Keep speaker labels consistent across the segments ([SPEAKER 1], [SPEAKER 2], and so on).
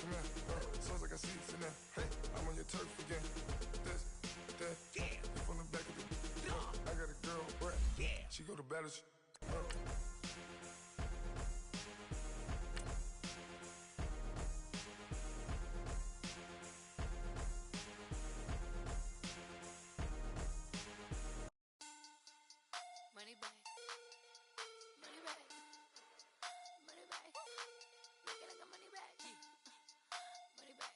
[SPEAKER 1] come here. Sounds like I see it in there. Hey, I'm on your turf again. This, that, yeah. You from the back of the. I got a girl, Brett. Yeah. She go to battle.
[SPEAKER 2] Money back. Money back. Money back. Make it like a money back. Money back.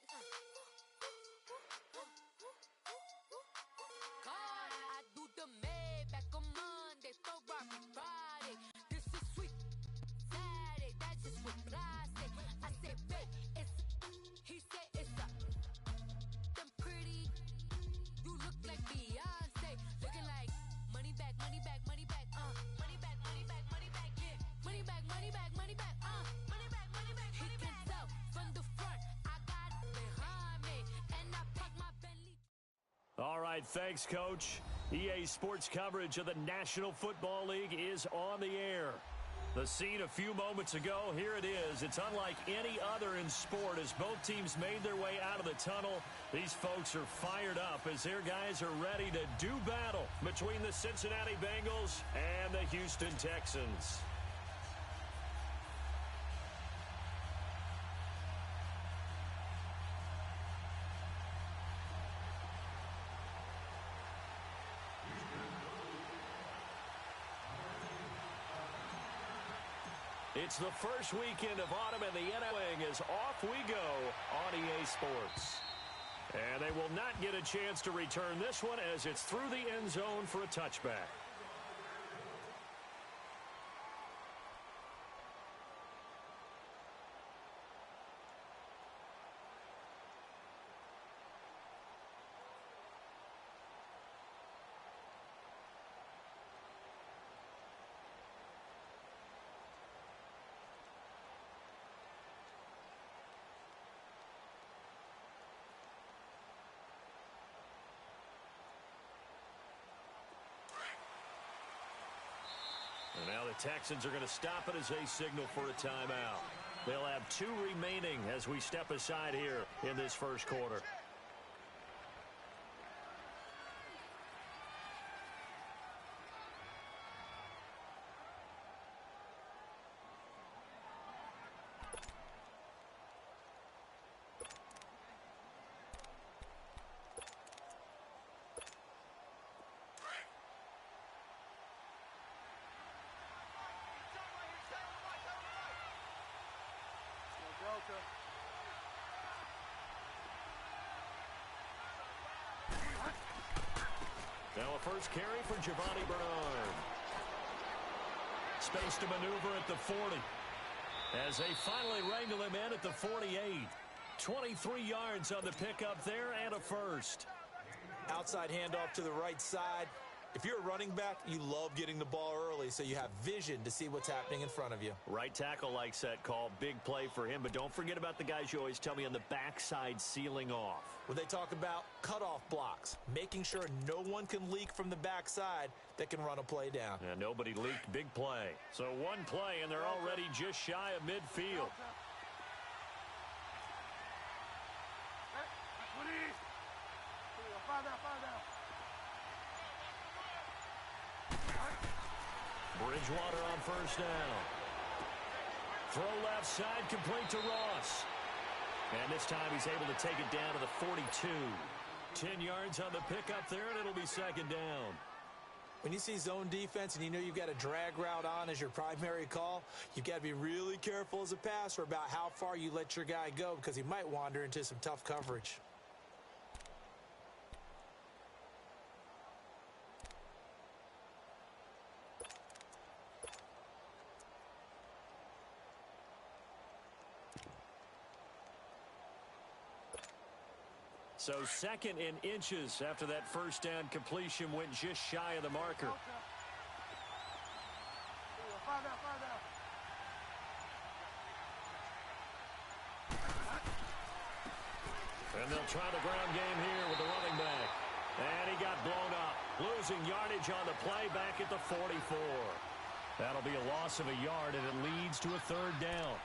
[SPEAKER 2] God, I do the Maybach on Monday, Ferrari Friday. This is sweet Saturday, that's just what I say. I say, babe, it's he said it's a them pretty. You look like Beyonce, looking like money back, money back, money back, money back, money back, money back, yeah. Money back, money back, money back, money back, money back, money back. He can tell from the front, I got it behind me, and I park my Bentley.
[SPEAKER 3] All right, thanks, Coach. EA Sports coverage of the National Football League is on the air. The scene a few moments ago, here it is. It's unlike any other in sport as both teams made their way out of the tunnel. These folks are fired up as their guys are ready to do battle between the Cincinnati Bengals and the Houston Texans. It's the first weekend of autumn, and the NFL is off we go on EA Sports. And they will not get a chance to return this one as it's through the end zone for a touchback. And now the Texans are going to stop it as they signal for a timeout. They'll have 2 remaining as we step aside here in this first quarter. Now a first carry for Giovanni Bernard. Space to maneuver at the 40. As they finally wrangle him in at the 48. 23 yards on the pickup there and a first.
[SPEAKER 4] Outside handoff to the right side. If you're a running back, you love getting the ball early so you have vision to see what's happening in front of you.
[SPEAKER 3] Right tackle likes that call. Big play for him. But don't forget about the guys you always tell me on the backside sealing off.
[SPEAKER 4] When they talk about cutoff blocks, making sure no one can leak from the backside that can run a play down.
[SPEAKER 3] And nobody leaked. Big play. So one play, and they're already just shy of midfield. Bridgewater on first down. Throw left side, complete to Ross. And this time he's able to take it down to the 42. 10 yards on the pickup there, and it'll be second down.
[SPEAKER 4] When you see zone defense and you know you've got a drag route on as your primary call, you've got to be really careful as a passer about how far you let your guy go because he might wander into some tough coverage.
[SPEAKER 3] So second in inches after that first down completion went just shy of the marker. And they'll try the ground game here with the running back. And he got blown up. Losing yardage on the play back at the 44. That'll be a loss of a yard, and it leads to a third down.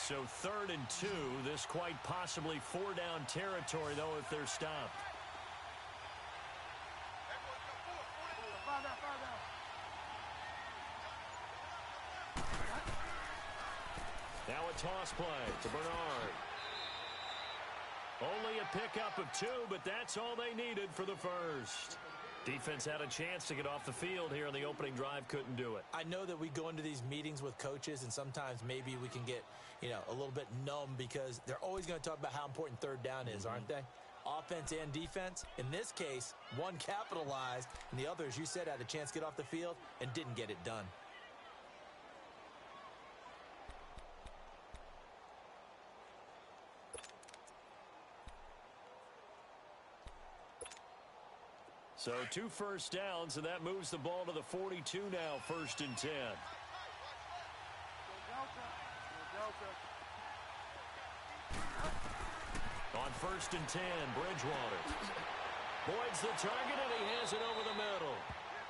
[SPEAKER 3] So 3rd and 2. This quite possibly 4-down territory, though, if they're stopped. Now a toss play to Bernard. Only a pickup of 2, but that's all they needed for the first. Defense had a chance to get off the field here in the opening drive, couldn't do it.
[SPEAKER 4] I know that we go into these meetings with coaches, and sometimes maybe we can get, a little bit numb because they're always going to talk about how important 3rd down is, aren't they? Offense and defense. In this case, one capitalized, and the other, as you said, had a chance to get off the field and didn't get it done.
[SPEAKER 3] So 2 first downs, and that moves the ball to the 42 now, 1st and 10. On 1st and 10, Bridgewater. Boyd's the target, and he has it over the middle.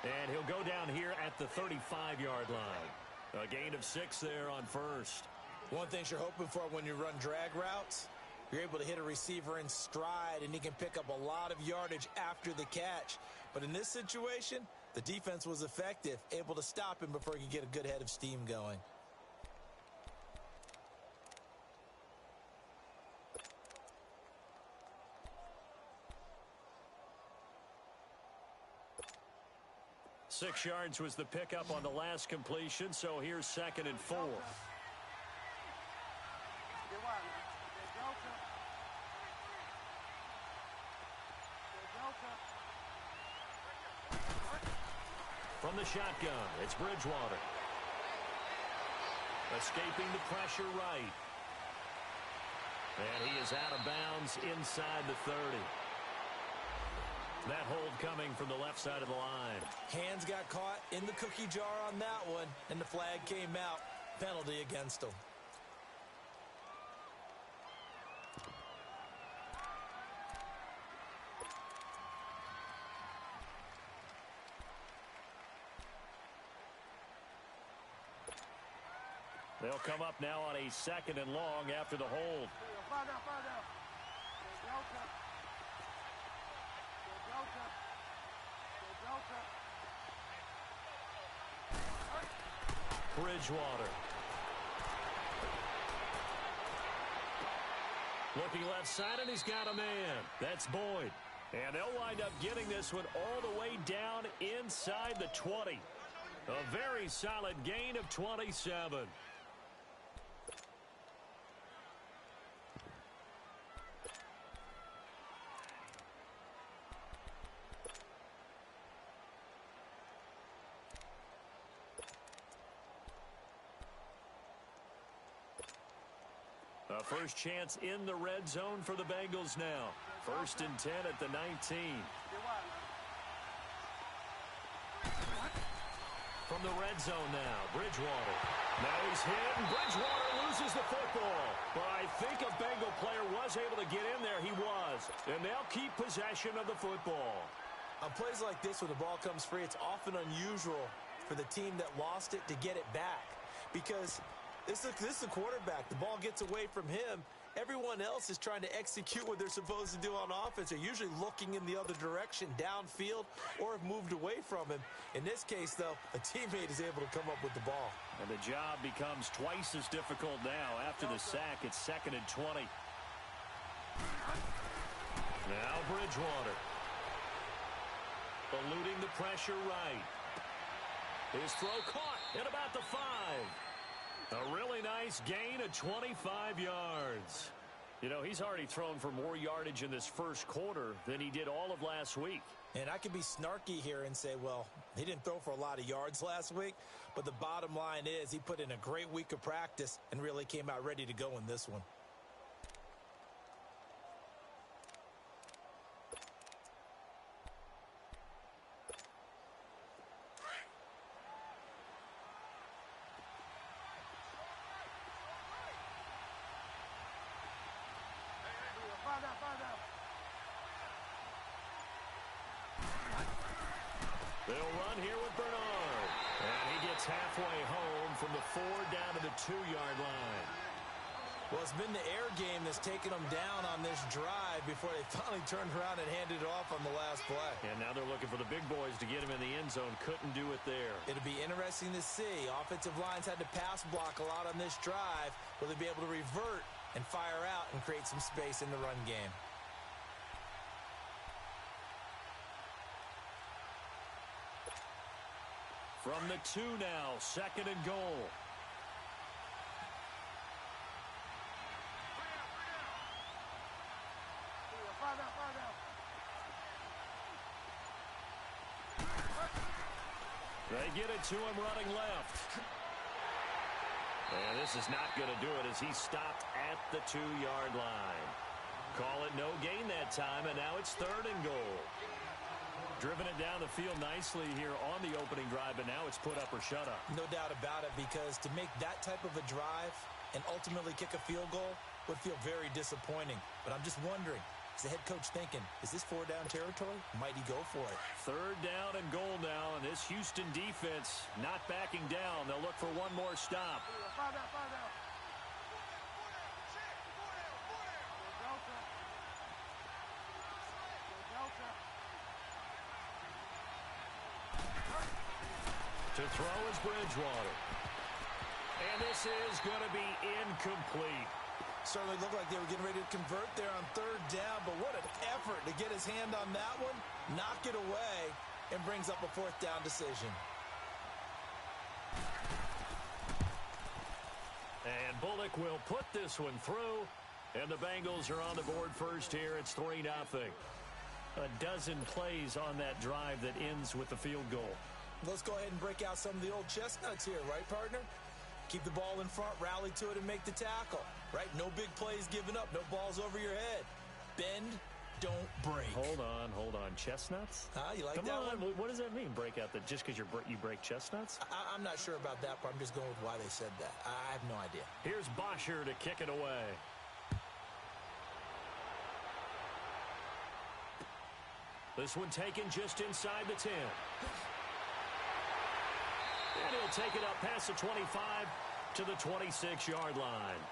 [SPEAKER 3] And he'll go down here at the 35-yard line. A gain of 6 there on 1st.
[SPEAKER 4] One thing you're hoping for when you run drag routes, you're able to hit a receiver in stride, and he can pick up a lot of yardage after the catch. But in this situation, the defense was effective, able to stop him before he could get a good head of steam going.
[SPEAKER 3] Six yards was the pickup on the last completion, so here's 2nd and 4. From the shotgun, it's Bridgewater. Escaping the pressure right. And he is out of bounds inside the 30. That hold coming from the left side of the line.
[SPEAKER 4] Hands got caught in the cookie jar on that one, and the flag came out. Penalty against him.
[SPEAKER 3] They'll come up now on a 2nd and long after the hold. Bridgewater. Looking left side, and he's got a man. That's Boyd. And they'll wind up getting this one all the way down inside the 20. A very solid gain of 27. A first chance in the red zone for the Bengals now. 1st and 10 at the 19. From the red zone now, Bridgewater. Now he's hit, and Bridgewater loses the football. But I think a Bengal player was able to get in there. He was. And they'll keep possession of the football.
[SPEAKER 4] On plays like this, when the ball comes free, it's often unusual for the team that lost it to get it back. Because this is a quarterback. The ball gets away from him. Everyone else is trying to execute what they're supposed to do on offense. They're usually looking in the other direction, downfield, or have moved away from him. In this case, though, a teammate is able to come up with the ball.
[SPEAKER 3] And the job becomes twice as difficult now. After the sack, it's 2nd and 20. Now Bridgewater. Eluding the pressure right. His throw caught at about the 5. A really nice gain of 25 yards. You know, he's already thrown for more yardage in this first quarter than he did all of last week.
[SPEAKER 4] And I can be snarky here and say, well, he didn't throw for a lot of yards last week, but the bottom line is he put in a great week of practice and really came out ready to go in this one.
[SPEAKER 3] They'll run here with Bernard. And he gets halfway home from the 4 down to the 2-yard line.
[SPEAKER 4] Well, it's been the air game that's taken them down on this drive before they finally turned around and handed it off on the last play.
[SPEAKER 3] And now they're looking for the big boys to get him in the end zone. Couldn't do it there.
[SPEAKER 4] It'll be interesting to see. Offensive lines had to pass block a lot on this drive. Will they be able to revert and fire out and create some space in the run game?
[SPEAKER 3] From the 2 now, 2nd and goal. They get it to him running left. And this is not going to do it as he stopped at the 2-yard line. Call it no gain that time, and now it's 3rd and goal. Driven it down the field nicely here on the opening drive, but now it's put up or shut up.
[SPEAKER 4] No doubt about it, because to make that type of a drive and ultimately kick a field goal would feel very disappointing. But I'm just wondering, is the head coach thinking, is this 4-down territory? Might he go for it?
[SPEAKER 3] 3rd down and goal now, and this Houston defense not backing down. They'll look for one more stop. To throw is Bridgewater. And this is going to be incomplete.
[SPEAKER 4] Certainly looked like they were getting ready to convert there on 3rd down, but what an effort to get his hand on that one, knock it away, and brings up a 4th down decision.
[SPEAKER 3] And Bullock will put this one through, and the Bengals are on the board first here. It's 3-0. A dozen plays on that drive that ends with the field goal.
[SPEAKER 4] Let's go ahead and break out some of the old chestnuts here, right, partner? Keep the ball in front, rally to it, and make the tackle, right? No big plays given up, no balls over your head. Bend, don't break.
[SPEAKER 3] Hold on. Chestnuts?
[SPEAKER 4] You like
[SPEAKER 3] Come
[SPEAKER 4] that
[SPEAKER 3] on.
[SPEAKER 4] one?
[SPEAKER 3] What does that mean, break out? That just because you break chestnuts?
[SPEAKER 4] I'm not sure about that part. I'm just going with why they said that. I have no idea.
[SPEAKER 3] Here's Bosher to kick it away. This one taken just inside the 10. And he'll take it up past the 25 to the 26-yard line.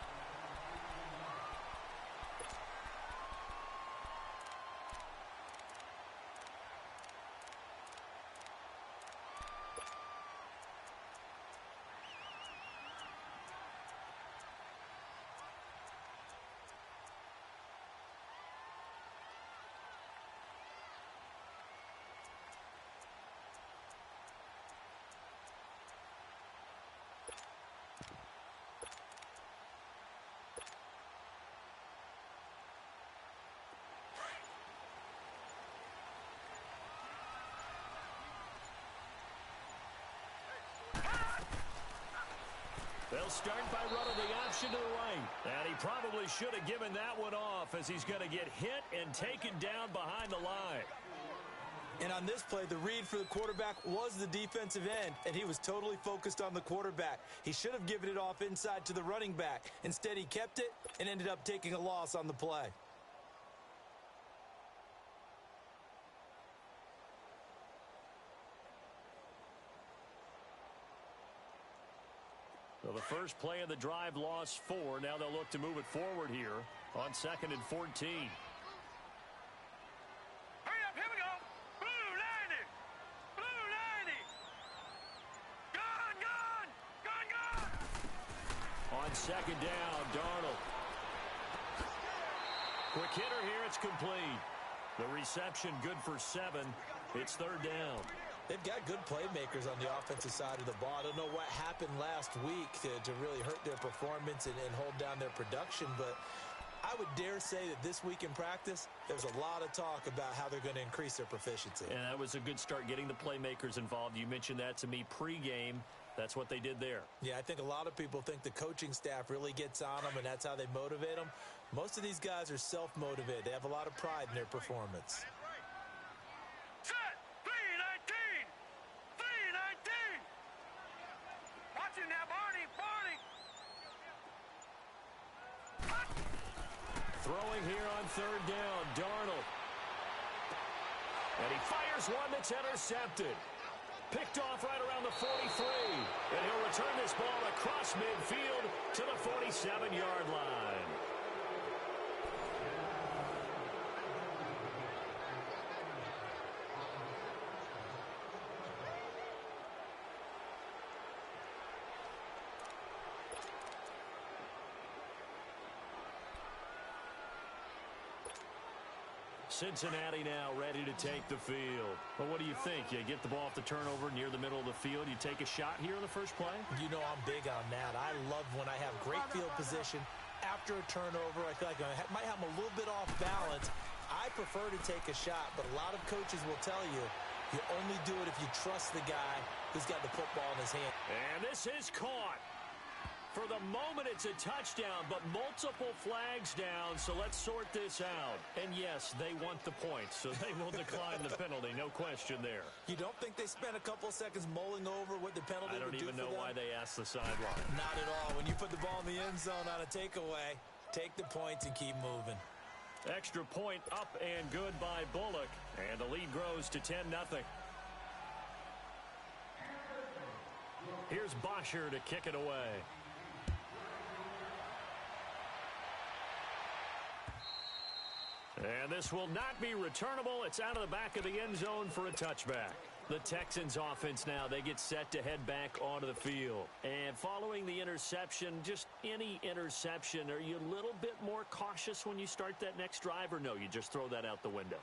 [SPEAKER 3] They'll start by running the option to the right. And he probably should have given that one off as he's going to get hit and taken down behind the line.
[SPEAKER 4] And on this play, the read for the quarterback was the defensive end, and he was totally focused on the quarterback. He should have given it off inside to the running back. Instead, he kept it and ended up taking a loss on the play.
[SPEAKER 3] Well, the first play of the drive lost 4. Now they'll look to move it forward here on 2nd and 14.
[SPEAKER 5] Hurry up, here we go. Blue 90. Blue 90. Gone.
[SPEAKER 3] On 2nd down, Darnold. Quick hitter here, it's complete. The reception good for 7. It's 3rd down.
[SPEAKER 4] They've got good playmakers on the offensive side of the ball. I don't know what happened last week to really hurt their performance and hold down their production, but I would dare say that this week in practice, there's a lot of talk about how they're going to increase their proficiency.
[SPEAKER 3] And that was a good start, getting the playmakers involved. You mentioned that to me pregame. That's what they did there.
[SPEAKER 4] Yeah, I think a lot of people think the coaching staff really gets on them, and that's how they motivate them. Most of these guys are self-motivated. They have a lot of pride in their performance.
[SPEAKER 5] Set. 319. 319. Watching now, Barney.
[SPEAKER 3] Throwing here on 3rd down, Darnold. And he fires one that's intercepted. Picked off right around the 43. And he'll return this ball across midfield to the 47-yard line. Cincinnati now ready to take the field. But what do you think? You get the ball off the turnover near the middle of the field. You take a shot here in the first play?
[SPEAKER 4] You know I'm big on that. I love when I have great field position after a turnover. I feel like I might have them a little bit off balance. I prefer to take a shot, but a lot of coaches will tell you, you only do it if you trust the guy who's got the football in his hand.
[SPEAKER 3] And this is caught. For the moment, it's a touchdown, but multiple flags down, so let's sort this out. And yes, they want the points, so they will decline the penalty, no question there.
[SPEAKER 4] You don't think they spent a couple seconds mulling over what the penalty would do for them?
[SPEAKER 3] I don't even know why they asked the sideline.
[SPEAKER 4] Not at all. When you put the ball in the end zone on a takeaway, take the points and keep moving.
[SPEAKER 3] Extra point up and good by Bullock, and the lead grows to 10-0. Here's Bosher to kick it away. And this will not be returnable. It's out of the back of the end zone for a touchback. The Texans offense now, they get set to head back onto the field. And following the interception, just any interception, are you a little bit more cautious when you start that next drive, or no, you just throw that out the window?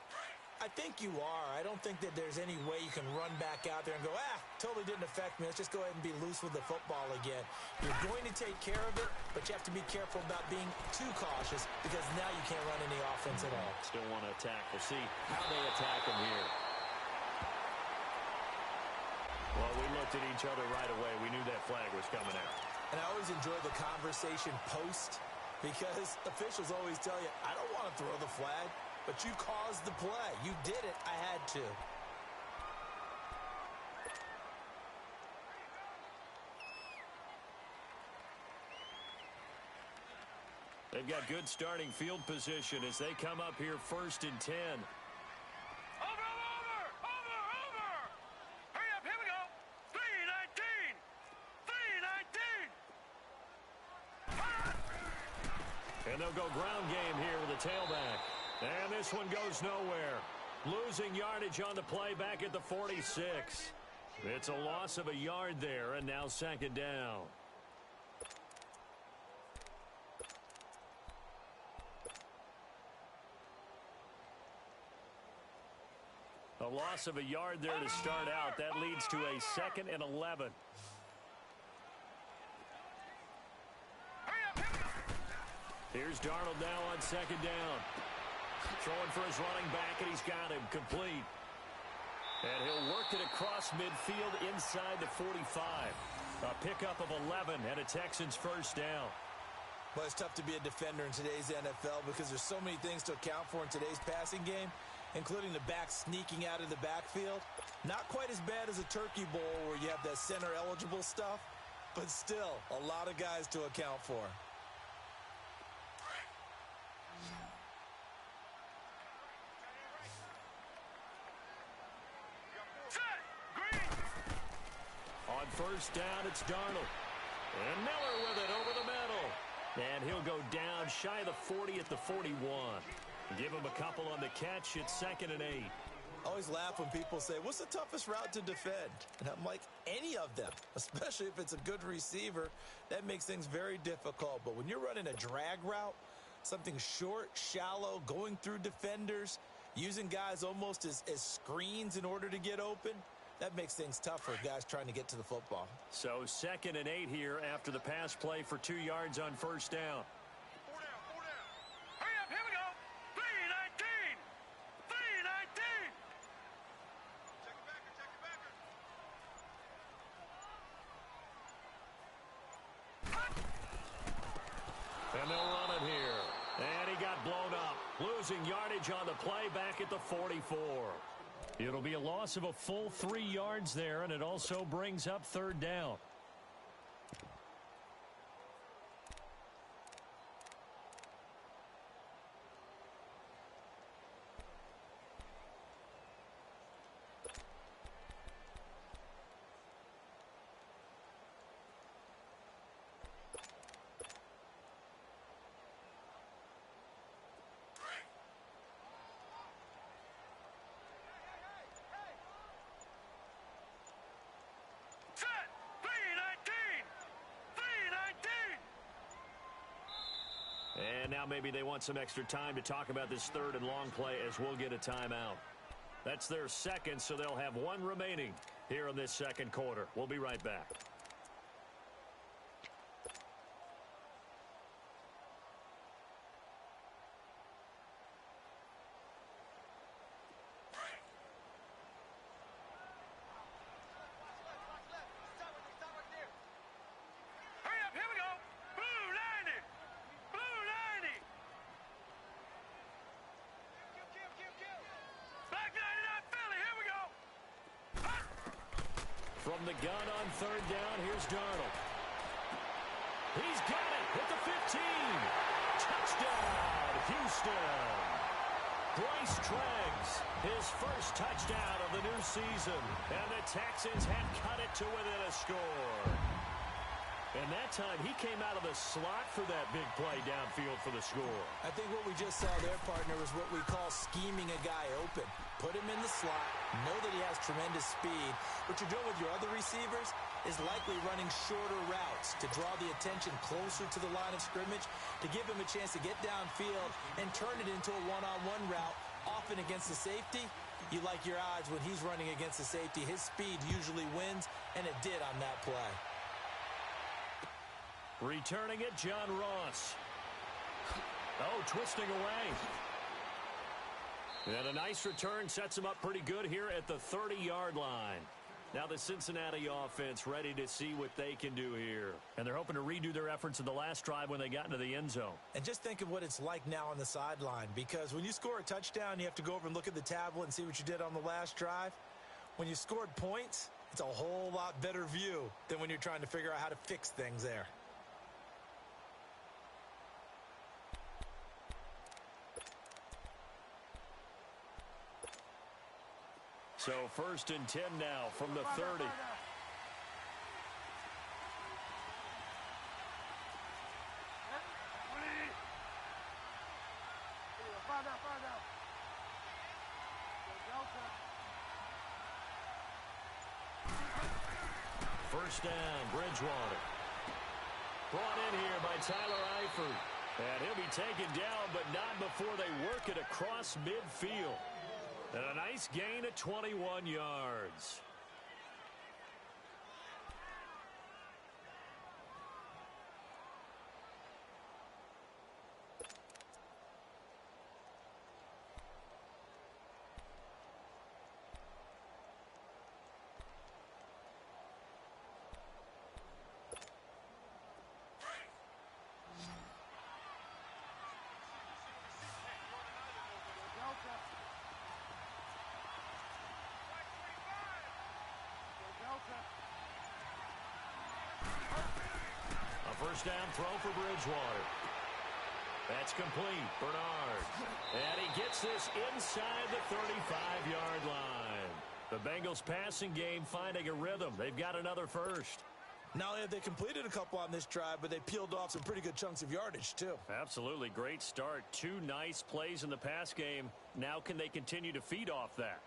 [SPEAKER 4] I think you are. I don't think that there's any way you can run back out there and go, totally didn't affect me. Let's just go ahead and be loose with the football again. You're going to take care of it, but you have to be careful about being too cautious because now you can't run any offense at all.
[SPEAKER 3] Still want to attack. We'll see how they attack him here. Well, we looked at each other right away. We knew that flag was coming out.
[SPEAKER 4] And I always enjoy the conversation post because officials always tell you, I don't want to throw the flag. But you caused the play. You did it. I had to.
[SPEAKER 3] They've got good starting field position as they come up here 1st and 10.
[SPEAKER 5] Over! Hurry up, here we go. 3:19.
[SPEAKER 3] And they'll go ground game here with a tailback. And this one goes nowhere. Losing yardage on the play back at the 46. It's a loss of a yard there, and now 2nd down. A loss of a yard there to start out. That leads to a 2nd and 11. Here's Darnold now on 2nd down. Throwing for his running back, and he's got him complete. And he'll work it across midfield inside the 45. A pickup of 11 and a Texans 1st down.
[SPEAKER 4] Well, it's tough to be a defender in today's NFL because there's so many things to account for in today's passing game, including the back sneaking out of the backfield. Not quite as bad as a turkey bowl where you have that center-eligible stuff, but still a lot of guys to account for.
[SPEAKER 3] On 1st down, it's Darnold. And Miller with it over the middle. And he'll go down shy of the 40 at the 41. Give him a couple on the catch. It's 2nd and 8.
[SPEAKER 4] I always laugh when people say, what's the toughest route to defend? And I'm like, any of them, especially if it's a good receiver. That makes things very difficult. But when you're running a drag route, something short, shallow, going through defenders, using guys almost as screens in order to get open, that makes things tough for guys trying to get to the football.
[SPEAKER 3] So 2nd and 8 here after the pass play for 2 yards on 1st down.
[SPEAKER 5] 4 down. Hurry up, here we go. 3:19. Check it backer.
[SPEAKER 3] And they'll run it here. And he got blown up. Losing yardage on the play back at the 44. It'll be a loss of a full 3 yards there, and it also brings up 3rd down. And now maybe they want some extra time to talk about this third and long play as we'll get a timeout. That's their second, so they'll have one remaining here in this second quarter. We'll be right back. From the gun on third down, here's Darnold. He's got it at the 15. Touchdown, Houston. Bryce Treggs, his first touchdown of the new season. And the Texans have cut it to within a score. And that time, he came out of the slot for that big play downfield for the score.
[SPEAKER 4] I think what we just saw there, partner, was what we call scheming a guy open. Put him in the slot, know that he has tremendous speed. What you're doing with your other receivers is likely running shorter routes to draw the attention closer to the line of scrimmage, to give him a chance to get downfield and turn it into a one-on-one route, often against the safety. You like your odds when he's running against the safety. His speed usually wins, and it did on that play.
[SPEAKER 3] Returning it, John Ross. Oh, twisting away. And a nice return sets him up pretty good here at the 30-yard line. Now the Cincinnati offense ready to see what they can do here. And they're hoping to redo their efforts in the last drive when they got into the end zone.
[SPEAKER 4] And just think of what it's like now on the sideline, because when you score a touchdown, you have to go over and look at the tablet and see what you did on the last drive. When you scored points, it's a whole lot better view than when you're trying to figure out how to fix things there.
[SPEAKER 3] So first and 10 now from the 30. First down, Bridgewater. Brought in here by Tyler Eifert. And he'll be taken down, but not before they work it across midfield. And a nice gain of 21 yards. A first down throw for Bridgewater. That's complete. Bernard. And he gets this inside the 35-yard line. The Bengals passing game finding a rhythm. They've got another first.
[SPEAKER 4] Not only have they completed a couple on this drive, but they peeled off some pretty good chunks of yardage, too.
[SPEAKER 3] Absolutely. Great start. Two nice plays in the pass game. Now can they continue to feed off that?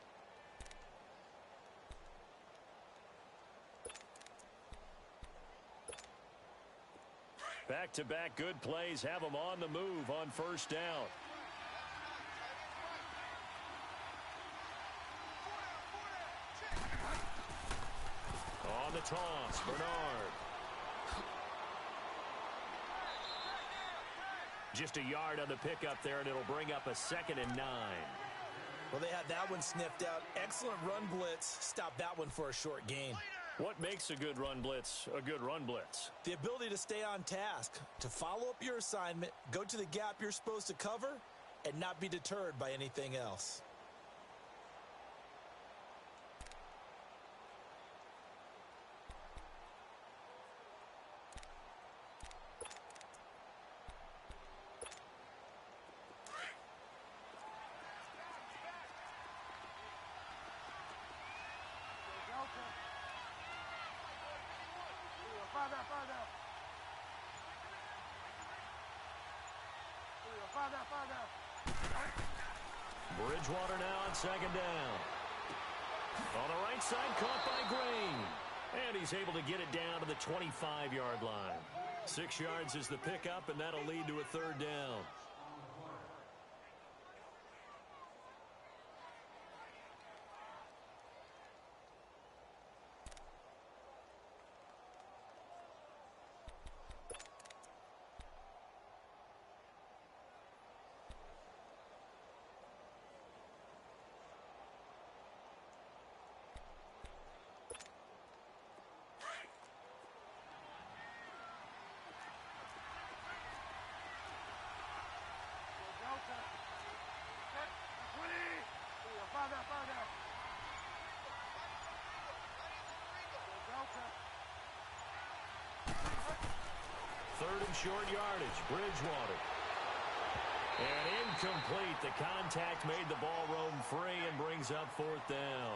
[SPEAKER 3] Back-to-back good plays have them on the move on first down. On the toss, Bernard. Just a yard on the pickup there, and it'll bring up a 2nd and 9.
[SPEAKER 4] Well, they had that one sniffed out. Excellent run blitz. Stopped that one for a short gain.
[SPEAKER 3] What makes a good run blitz a good run blitz?
[SPEAKER 4] The ability to stay on task, to follow up your assignment, go to the gap you're supposed to cover, and not be deterred by anything else.
[SPEAKER 3] Bridgewater now on 2nd down. On the right side, caught by Green. And he's able to get it down to the 25-yard line. 6 yards is the pickup, and that'll lead to a third down. Third and short yardage, Bridgewater. And incomplete. The contact made the ball roam free and brings up fourth down.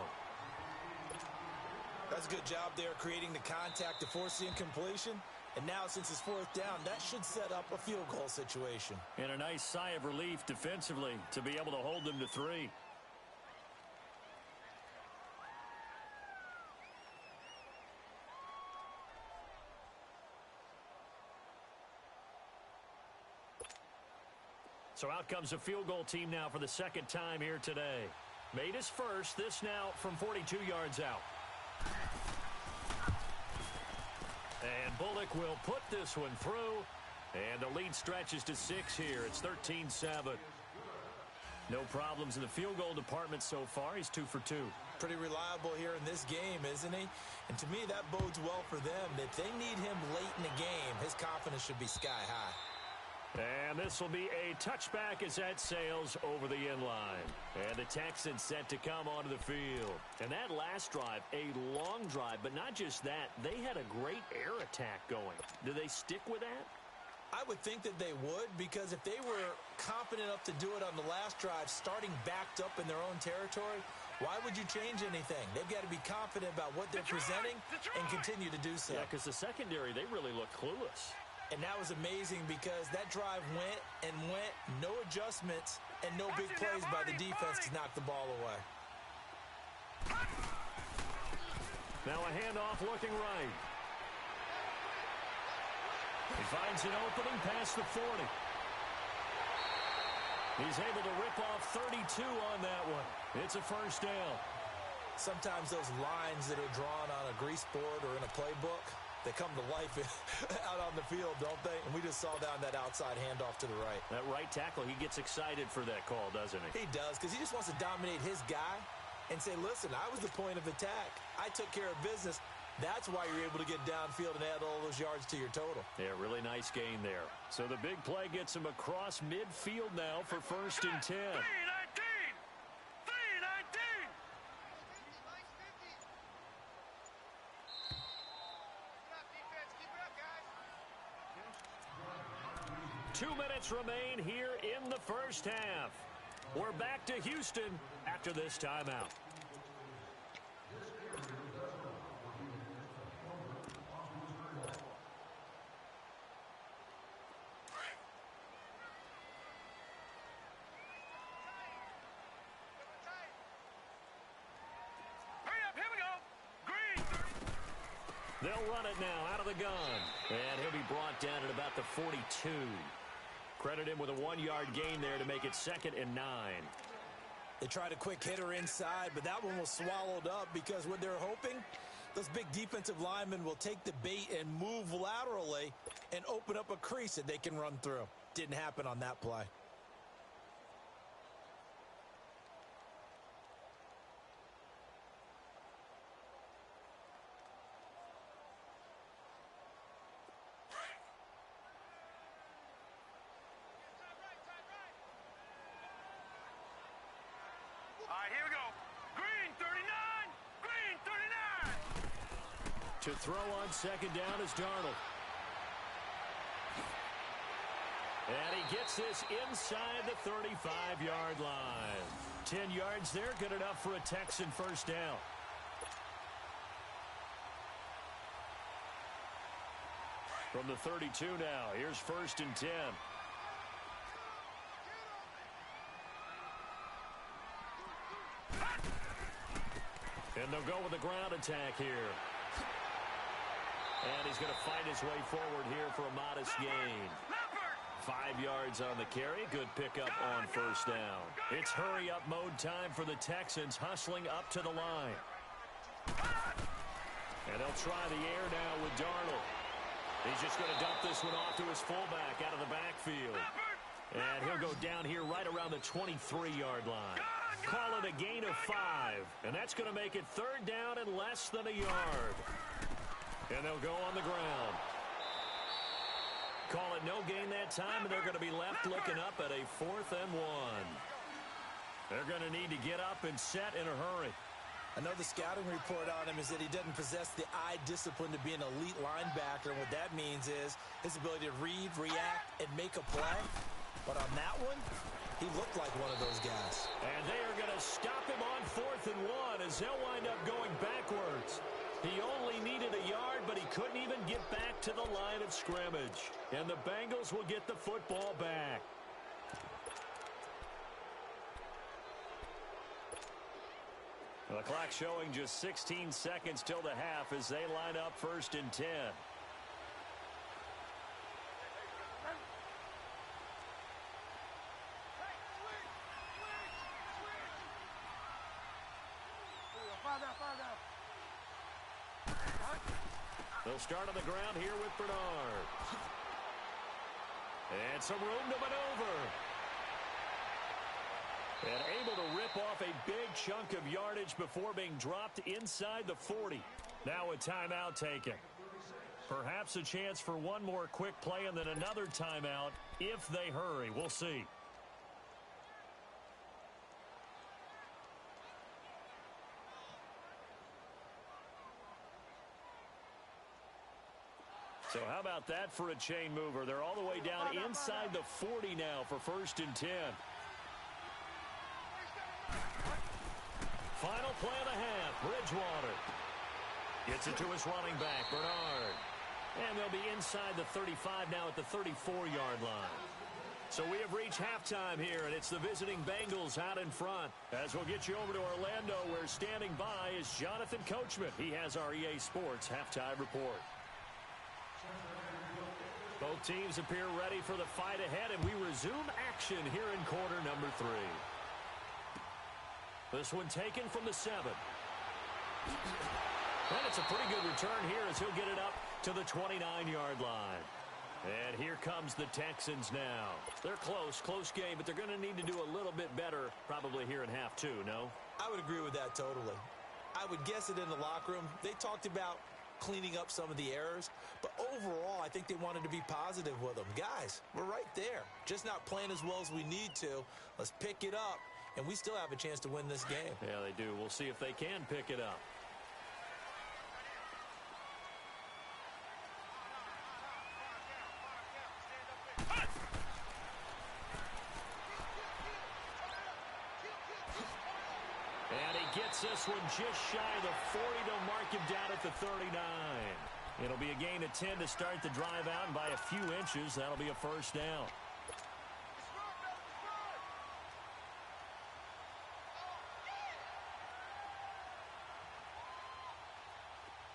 [SPEAKER 4] That's a good job there creating the contact to force the incompletion. And now since it's fourth down, that should set up a field goal situation.
[SPEAKER 3] And a nice sigh of relief defensively to be able to hold them to 3. So out comes a field goal team now for the second time here today. Made his first, this now from 42 yards out. And Bullock will put this one through. And the lead stretches to 6 here. It's 13-7. No problems in the field goal department so far. He's 2 for 2.
[SPEAKER 4] Pretty reliable here in this game, isn't he? And to me, that bodes well for them. If they need him late in the game, his confidence should be sky high.
[SPEAKER 3] And this will be a touchback as that sails over the end line. And the Texans set to come onto the field. And that last drive, a long drive, but not just that. They had a great air attack going. Do they stick with that?
[SPEAKER 4] I would think that they would, because if they were confident enough to do it on the last drive, starting backed up in their own territory, why would you change anything? They've got to be confident about what they're presenting and continue to do so.
[SPEAKER 3] Yeah, because the secondary, they really look clueless.
[SPEAKER 4] And that was amazing because that drive went and went, no adjustments, and no big plays by the defense to knock the ball away.
[SPEAKER 3] Now a handoff looking right. He finds an opening past the 40. He's able to rip off 32 on that one. It's a first down.
[SPEAKER 4] Sometimes those lines that are drawn on a grease board or in a playbook, they come to life out on the field, don't they? And we just saw down that outside handoff to the right.
[SPEAKER 3] That right tackle, he gets excited for that call, doesn't he?
[SPEAKER 4] He does, because he just wants to dominate his guy and say, listen, I was the point of attack. I took care of business. That's why you're able to get downfield and add all those yards to your total.
[SPEAKER 3] Yeah, really nice gain there. So the big play gets him across midfield now for first and 10.
[SPEAKER 5] 319! 319!
[SPEAKER 3] 2 minutes remain here in the first half. We're back to Houston after this timeout. They'll run it now out of the gun. And he'll be brought down at about the 42. Credit him with a 1-yard gain there to make it 2nd and 9.
[SPEAKER 4] They tried a quick hitter inside, but that one was swallowed up because what they're hoping, those big defensive linemen will take the bait and move laterally and open up a crease that they can run through. Didn't happen on that play.
[SPEAKER 5] All right, here we go. Green 39! Green 39!
[SPEAKER 3] To throw on 2nd down is Darnold. And he gets this inside the 35-yard line. 10 yards there, good enough for a Texan first down. From the 32 now, here's 1st and 10. And they'll go with a ground attack here. And he's going to fight his way forward here for a modest gain. 5 yards on the carry. Good pickup on first down. It's hurry-up mode time for the Texans, hustling up to the line. And they'll try the air now with Darnold. He's just going to dump this one off to his fullback out of the backfield. And he'll go down here right around the 23-yard line. Call it a gain of 5. And that's going to make it third down and less than a yard. And they'll go on the ground. Call it no gain that time, and they're going to be left looking up at a 4th and 1. They're going to need to get up and set in a hurry.
[SPEAKER 4] I know the scouting report on him is that he doesn't possess the eye discipline to be an elite linebacker, and what that means is his ability to read, react, and make a play. But on that one, he looked like one of those guys.
[SPEAKER 3] And they are going to stop him on 4th and 1 as they'll wind up going backwards. He only needed a yard, but he couldn't even get back to the line of scrimmage. And the Bengals will get the football back. The clock showing just 16 seconds till the half as they line up 1st and 10. They'll start on the ground here with Bernard. And some room to maneuver. And able to rip off a big chunk of yardage before being dropped inside the 40. Now a timeout taken. Perhaps a chance for one more quick play and then another timeout if they hurry. We'll see. So how about that for a chain mover? They're all the way down inside the 40 now for 1st and 10. Final play of the half. Bridgewater gets it to his running back, Bernard. And they'll be inside the 35 now at the 34-yard line. So we have reached halftime here, and it's the visiting Bengals out in front. As we'll get you over to Orlando, where standing by is Jonathan Coachman. He has our EA Sports halftime report. Both teams appear ready for the fight ahead, and we resume action here in quarter number 3. This one taken from the 7. And it's a pretty good return here as he'll get it up to the 29-yard line. And here comes the Texans now. They're close game, but they're going to need to do a little bit better probably here in half 2, no?
[SPEAKER 4] I would agree with that totally. I would guess it in the locker room. They talked about cleaning up some of the errors, but overall I think they wanted to be positive with them. Guys, we're right there, just not playing as well as we need to. Let's pick it up, and we still have a chance to win this game.
[SPEAKER 3] Yeah, they do. We'll see if they can pick it up. Gets this one just shy of the 40 to mark him down at the 39. It'll be a gain of 10 to start the drive out, and by a few inches, that'll be a 1st down.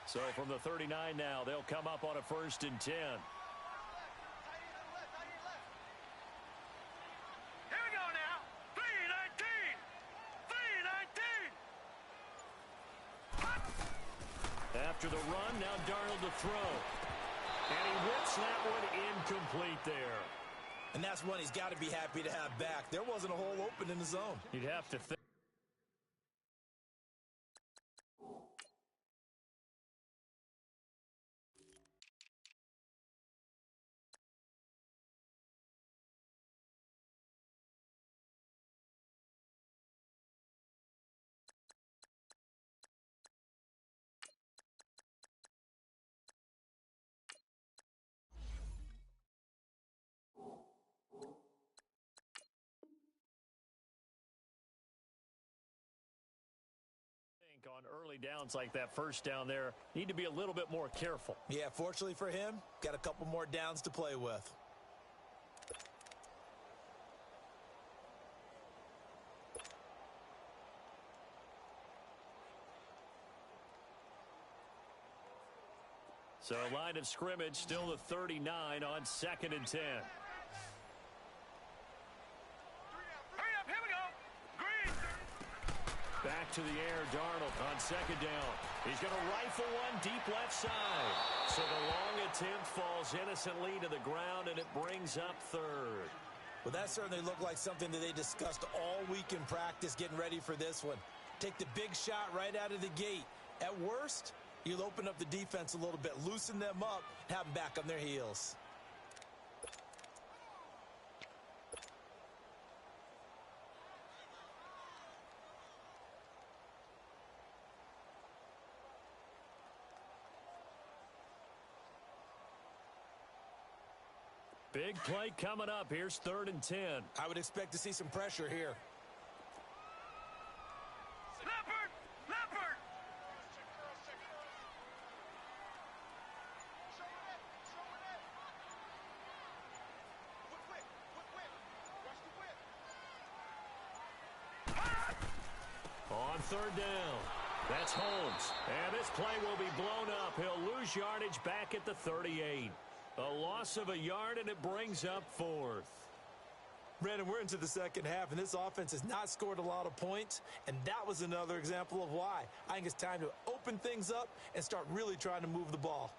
[SPEAKER 3] So from the 39 now, they'll come up on a 1st and 10. After the run, now Darnold to throw. And he whips that one incomplete there.
[SPEAKER 4] And that's one he's got to be happy to have back. There wasn't a hole open in the zone.
[SPEAKER 3] You'd have to think. On early downs like that 1st down there, need to be a little bit more careful.
[SPEAKER 4] Yeah, fortunately for him, got a couple more downs to play with.
[SPEAKER 3] So line of scrimmage still the 39 on 2nd and 10.
[SPEAKER 5] Hurry up, here we go. Green.
[SPEAKER 3] Back to the air, Darnold on 2nd down. He's going to rifle one deep left side. So the long attempt falls innocently to the ground, and it brings up 3rd.
[SPEAKER 4] Well, that certainly looked like something that they discussed all week in practice getting ready for this one. Take the big shot right out of the gate. At worst, you'll open up the defense a little bit, loosen them up, have them back on their heels.
[SPEAKER 3] Big play coming up. Here's 3rd and 10.
[SPEAKER 4] I would expect to see some pressure here.
[SPEAKER 5] Leopard! Leopard!
[SPEAKER 3] On 3rd down. That's Holmes. And this play will be blown up. He'll lose yardage back at the 38. A loss of a yard, and it brings up 4th.
[SPEAKER 4] Brandon, we're into the second half, and this offense has not scored a lot of points, and that was another example of why. I think it's time to open things up and start really trying to move the ball.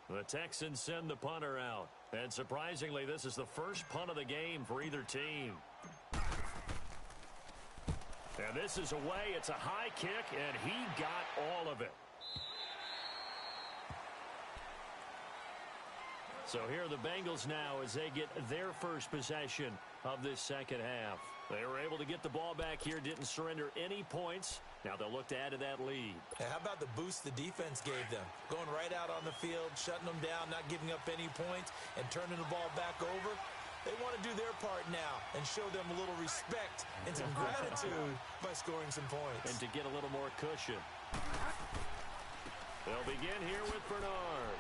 [SPEAKER 3] The Texans send the punter out. And surprisingly, this is the first punt of the game for either team. And this is away. It's a high kick, and he got all of it. So here are the Bengals now as they get their first possession of this second half. They were able to get the ball back here, didn't surrender any points. Now they'll look to add to that lead.
[SPEAKER 4] And how about the boost the defense gave them? Going right out on the field, shutting them down, not giving up any points, and turning the ball back over. They want to do their part now and show them a little respect and some gratitude by scoring some points.
[SPEAKER 3] And to get a little more cushion. They'll begin here with Bernard.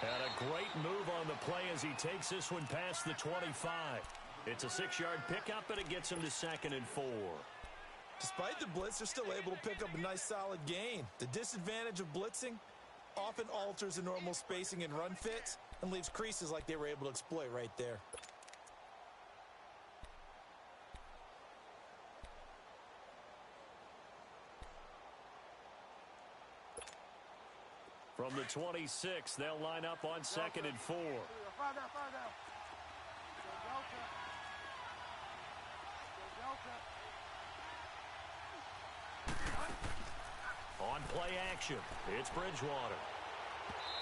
[SPEAKER 3] And a great move on the play as he takes this one past the 25. It's a 6-yard pickup, and it gets him to 2nd and 4.
[SPEAKER 4] Despite the blitz, they're still able to pick up a nice solid gain. The disadvantage of blitzing often alters the normal spacing and run fits and leaves creases like they were able to exploit right there.
[SPEAKER 3] From the 26, they'll line up on 2nd and 4. On play action, it's Bridgewater.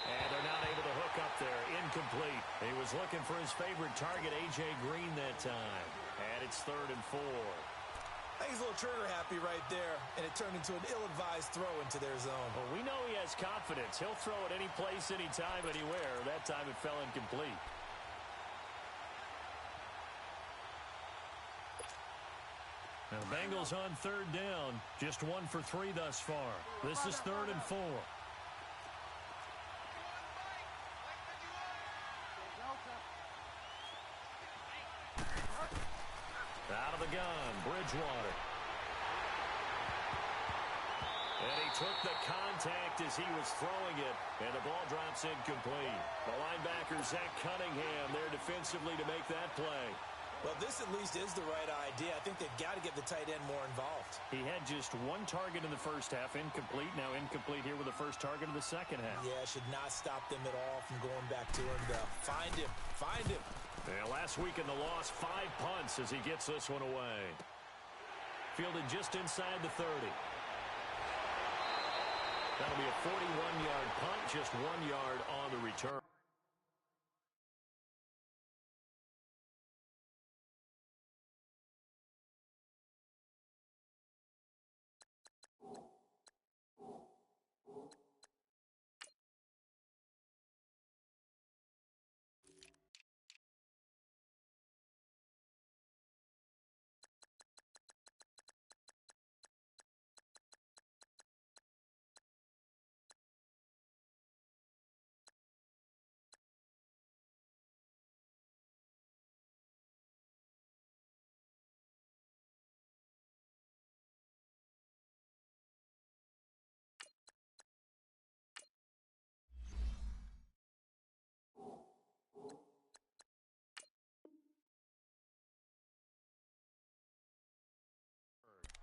[SPEAKER 3] And they're not able to hook up there. Incomplete. He was looking for his favorite target, A.J. Green, that time. And it's 3rd and 4.
[SPEAKER 4] I think he's a little trigger happy right there, and it turned into an ill-advised throw into their zone.
[SPEAKER 3] Well, we know he has confidence. He'll throw it any place, anytime, anywhere. That time it fell incomplete. Now the Bengals on 3rd down. Just 1 for 3 thus far. This is 3rd and 4. Out of the gun, Bridgewater. And he took the contact as he was throwing it, and the ball drops incomplete. The linebacker, Zach Cunningham, there defensively to make that play.
[SPEAKER 4] Well, this at least is the right idea. I think they've got to get the tight end more involved.
[SPEAKER 3] He had just 1 target in the first half, incomplete. Now incomplete here with the first target of the second half.
[SPEAKER 4] Yeah, should not stop them at all from going back to him, though. Find him. Find him.
[SPEAKER 3] And last week in the loss, 5 punts as he gets this one away. Fielded just inside the 30. That'll be a 41-yard punt, just 1 yard on the return.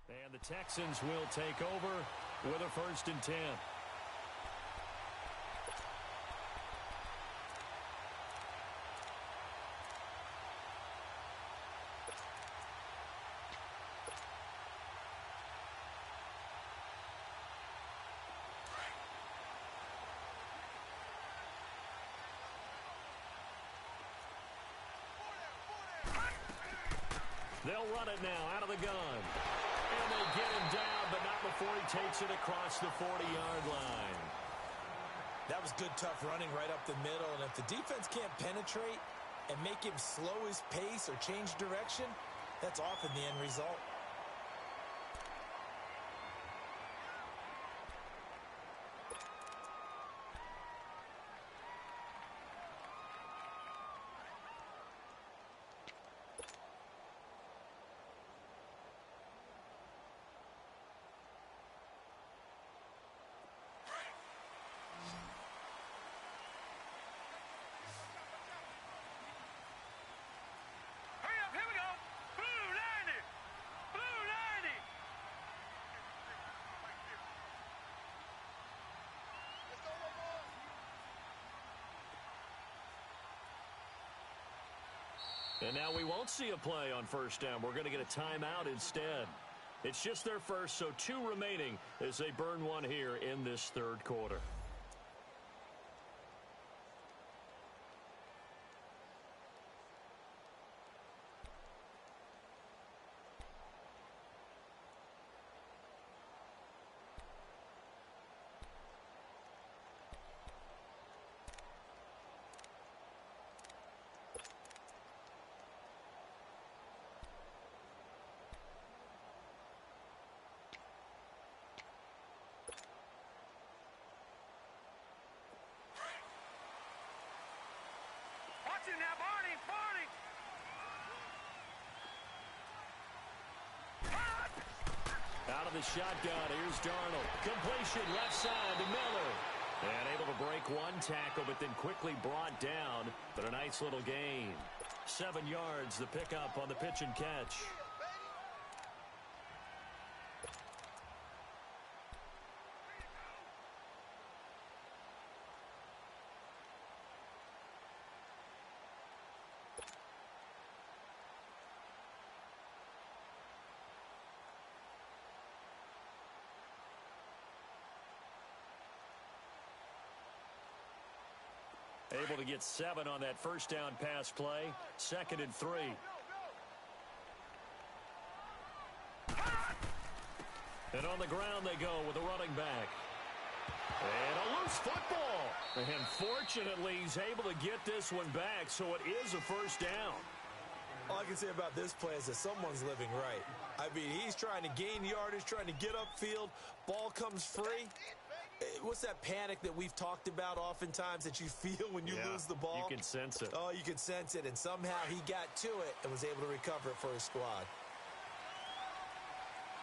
[SPEAKER 3] And the Texans will take over with a 1st and 10. They'll run it now out of the gun. And they get him down, but not before he takes it across the 40-yard line.
[SPEAKER 4] That was good, tough running right up the middle. And if the defense can't penetrate and make him slow his pace or change direction, that's often the end result.
[SPEAKER 3] And now we won't see a play on 1st down. We're going to get a timeout instead. It's just their first, so 2 remaining as they burn one here in this 3rd quarter.
[SPEAKER 5] Now, Barney, Barney!
[SPEAKER 3] Out of the shotgun, here's Darnold. Completion left side to Miller. And able to break one tackle, but then quickly brought down. But a nice little gain. 7 yards, the pickup on the pitch and catch. Able to get 7 on that 1st down pass play. 2nd and 3. And on the ground they go with a running back. And a loose football. And fortunately, he's able to get this one back, so it is a 1st down.
[SPEAKER 4] All I can say about this play is that someone's living right. I mean, he's trying to gain yardage, trying to get upfield. Ball comes free. What's that panic that we've talked about oftentimes that you feel when you lose the ball?
[SPEAKER 3] You can sense it.
[SPEAKER 4] Oh, you can sense it, and somehow he got to it and was able to recover it for his squad.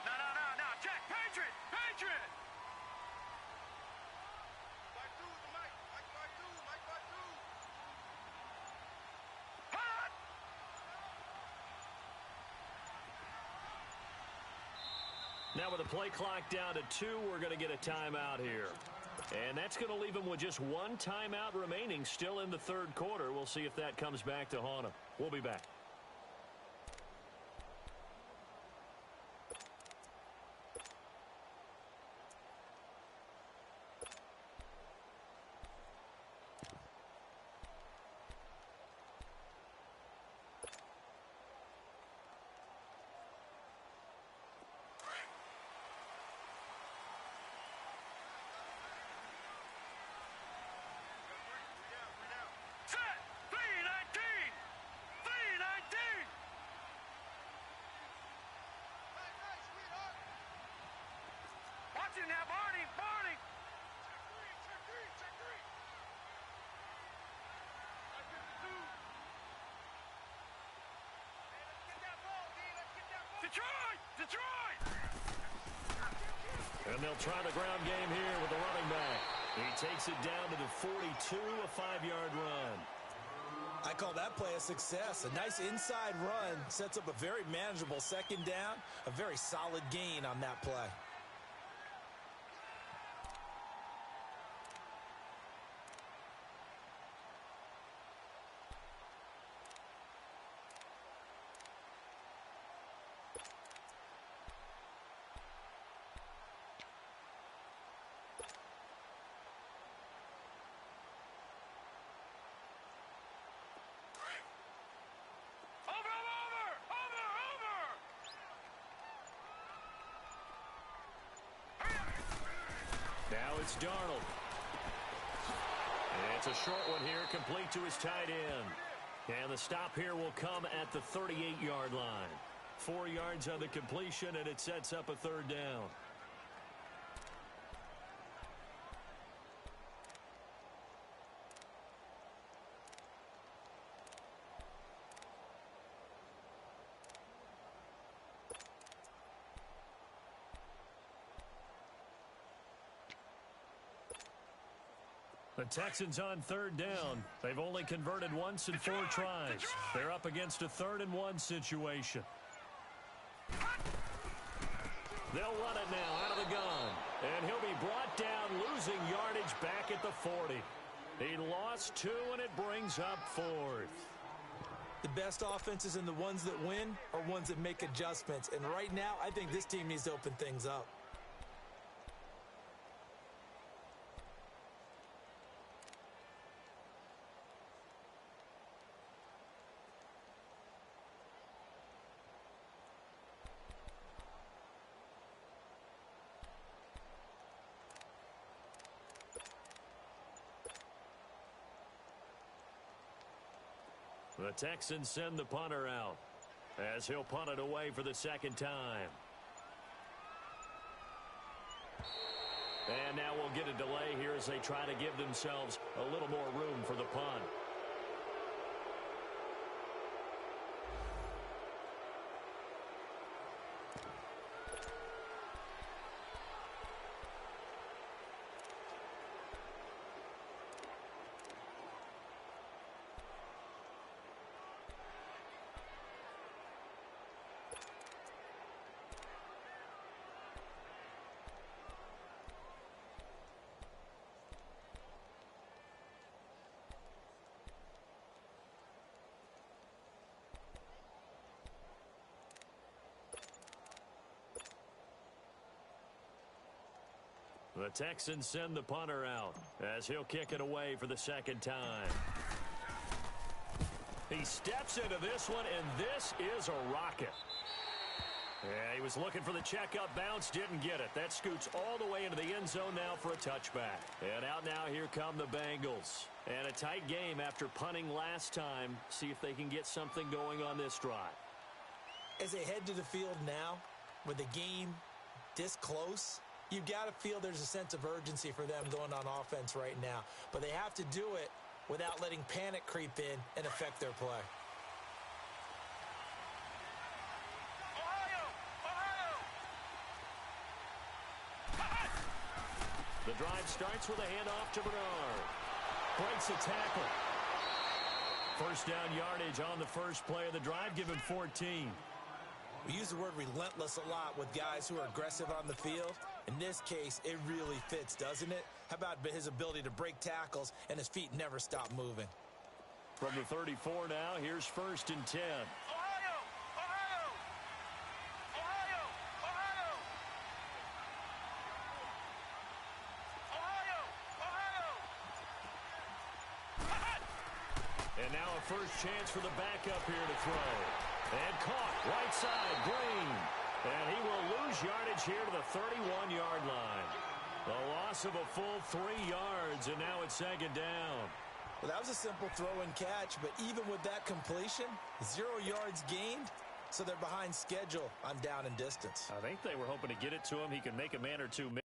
[SPEAKER 5] No, Jack, Patriot!
[SPEAKER 3] Now with the play clock down to 2, we're going to get a timeout here. And that's going to leave him with just 1 timeout remaining still in the 3rd quarter. We'll see if that comes back to haunt him. We'll be back.
[SPEAKER 5] Now, Barney! Check three! Detroit!
[SPEAKER 3] And they'll try the ground game here with the running back. He takes it down to the 42, a 5-yard run.
[SPEAKER 4] I I call that play a success. A nice inside run sets up a very manageable second down, a very solid gain on that play.
[SPEAKER 3] Now it's Darnold. And it's a short one here, complete to his tight end. And the stop here will come at the 38-yard line. 4 yards on the completion, and it sets up a third down. The Texans on third down. They've only converted once in 4 tries. They're up against a 3rd and 1 situation. They'll run it now out of the gun. And he'll be brought down, losing yardage back at the 40. He lost 2, and it brings up 4th.
[SPEAKER 4] The best offenses and the ones that win are ones that make adjustments. And right now, I think this team needs to open things up.
[SPEAKER 3] The Texans send the punter out as he'll punt it away for the second time. And now we'll get a delay here as they try to give themselves a little more room for the punt. The Texans send the punter out as he'll kick it away for the second time. He steps into this one, and this is a rocket. Yeah, he was looking for the checkup bounce, didn't get it. That scoots all the way into the end zone now for a touchback. And out now, here come the Bengals. And a tight game after punting last time. See if they can get something going on this drive.
[SPEAKER 4] As they head to the field now, with the game this close, you've got to feel there's a sense of urgency for them going on offense right now. But they have to do it without letting panic creep in and affect their play.
[SPEAKER 3] The drive starts with a handoff to Bernard. Breaks a tackle. First down yardage on the first play of the drive. Give him 14.
[SPEAKER 4] We use the word relentless a lot with guys who are aggressive on the field. In this case, it really fits, doesn't it? How about his ability to break tackles and his feet never stop moving?
[SPEAKER 3] From the 34 now, here's 1st and 10. And now a first chance for the backup here to throw. And caught, right side, Green. And he will lose yardage here to the 31-yard line. The loss of a full 3 yards, and now it's second down.
[SPEAKER 4] Well, that was a simple throw and catch, but even with that completion, 0 yards gained, so they're behind schedule on down and distance.
[SPEAKER 3] I think they were hoping to get it to him. He can make a man or two miss.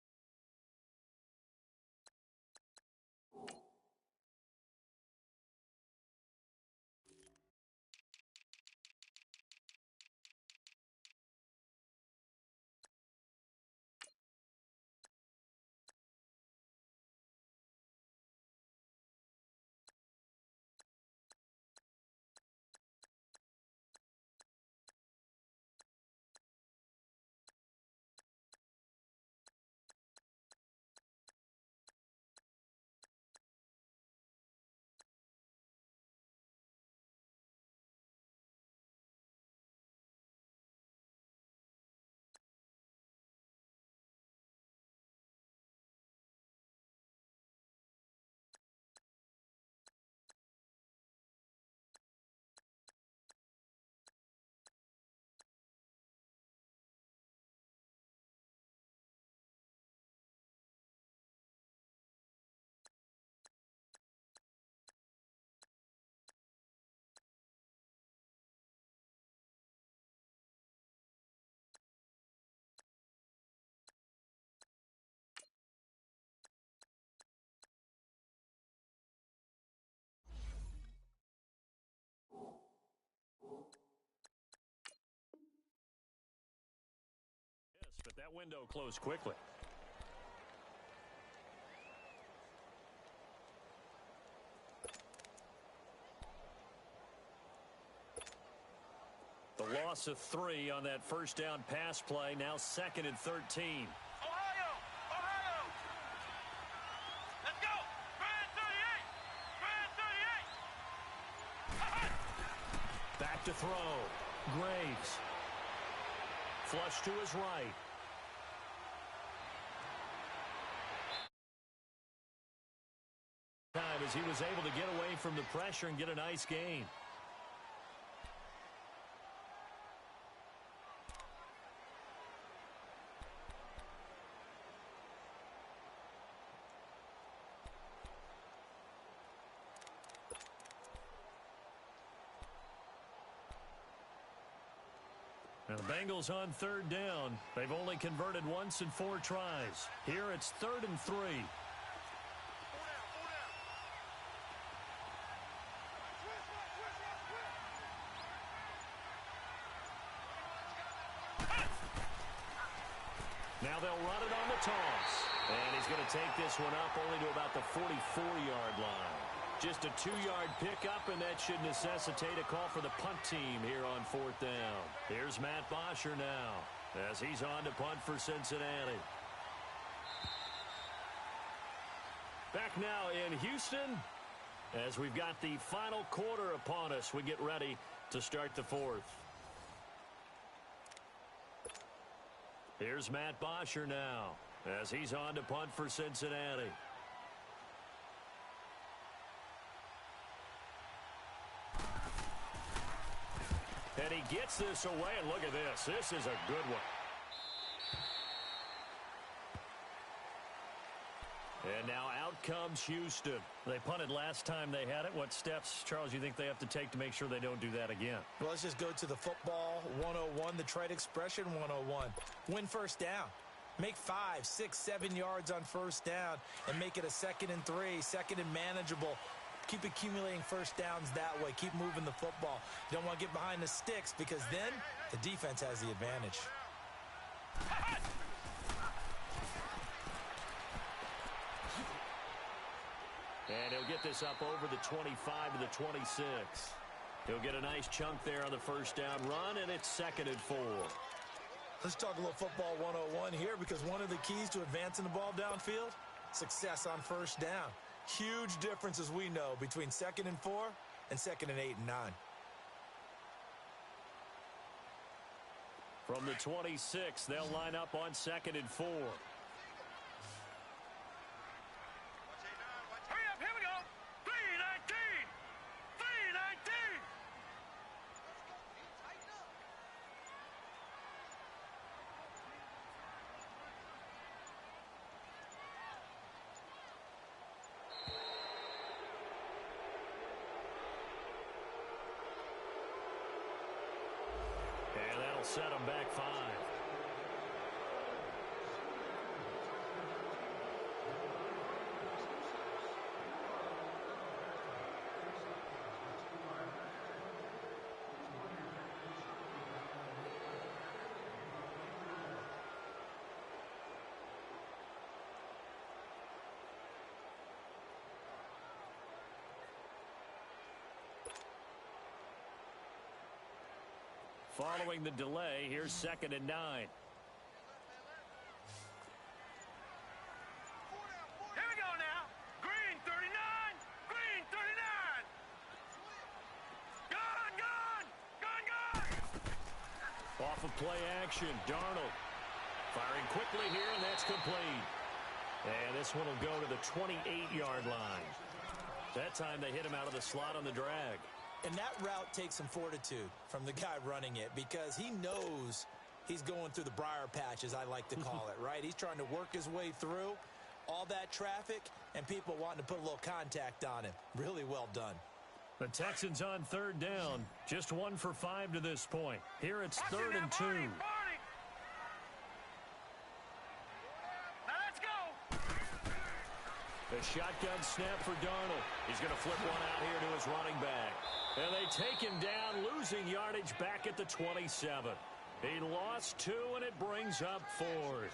[SPEAKER 3] But that window closed quickly. The loss of 3 on that first down pass play. Now 2nd and 13.
[SPEAKER 5] Ohio! Ohio! Let's go! Grand 38! Grand 38!
[SPEAKER 3] Back to throw. Graves. Flush to his right. Time as he was able to get away from the pressure and get a nice gain. Now the Bengals on 3rd down. They've only converted once in 4 tries. Here it's 3rd and 3. Now they'll run it on the toss. And he's going to take this one up only to about the 44-yard line. Just a 2-yard pickup, and that should necessitate a call for the punt team here on 4th down. Here's Matt Bosher now as he's on to punt for Cincinnati. Back now in Houston as we've got the final quarter upon us. We get ready to start the 4th. Here's Matt Bosher now as he's on to punt for Cincinnati. And he gets this away, and look at this. This is a good one. And now out comes Houston. They punted last time they had it. What steps, Charles, you think they have to take to make sure they don't do that again?
[SPEAKER 4] Well, let's just go to the football 101, the trade expression 101. Win first down. Make 5, 6, 7 yards on first down and make it a 2nd and 3, 2nd and manageable. Keep accumulating first downs that way. Keep moving the football. You don't want to get behind the sticks because then the defense has the advantage.
[SPEAKER 3] And he'll get this up over the 25 to the 26. He'll get a nice chunk there on the first down run, and it's 2nd and 4.
[SPEAKER 4] Let's talk a little football 101 here because one of the keys to advancing the ball downfield, success on first down. Huge difference, as we know, between 2nd and 4 and 2nd and 8 and 9.
[SPEAKER 3] From the 26, they'll line up on 2nd and 4.
[SPEAKER 5] Hurry up, here we go! 3:19! 3:19!
[SPEAKER 3] And that'll set them back 5. Following the delay, here's 2nd and 9.
[SPEAKER 5] Here we go now! Green 39! Green 39! Gone! Gone! Gone! Gone!
[SPEAKER 3] Off of play action, Darnold firing quickly here, and that's complete. And this one will go to the 28-yard line. That time they hit him out of the slot on the drag.
[SPEAKER 4] And that route takes some fortitude from the guy running it because he knows he's going through the briar patch, as I like to call it, right? He's trying to work his way through all that traffic and people wanting to put a little contact on him. Really well done.
[SPEAKER 3] The Texans on 3rd down, just 1 for 5 to this point. Here it's 3rd and 2.
[SPEAKER 5] Barney! Now let's go!
[SPEAKER 3] The shotgun snap for Darnold. He's going to flip one out here to his running back. And they take him down, losing yardage back at the 27. He lost 2, and it brings up 4th.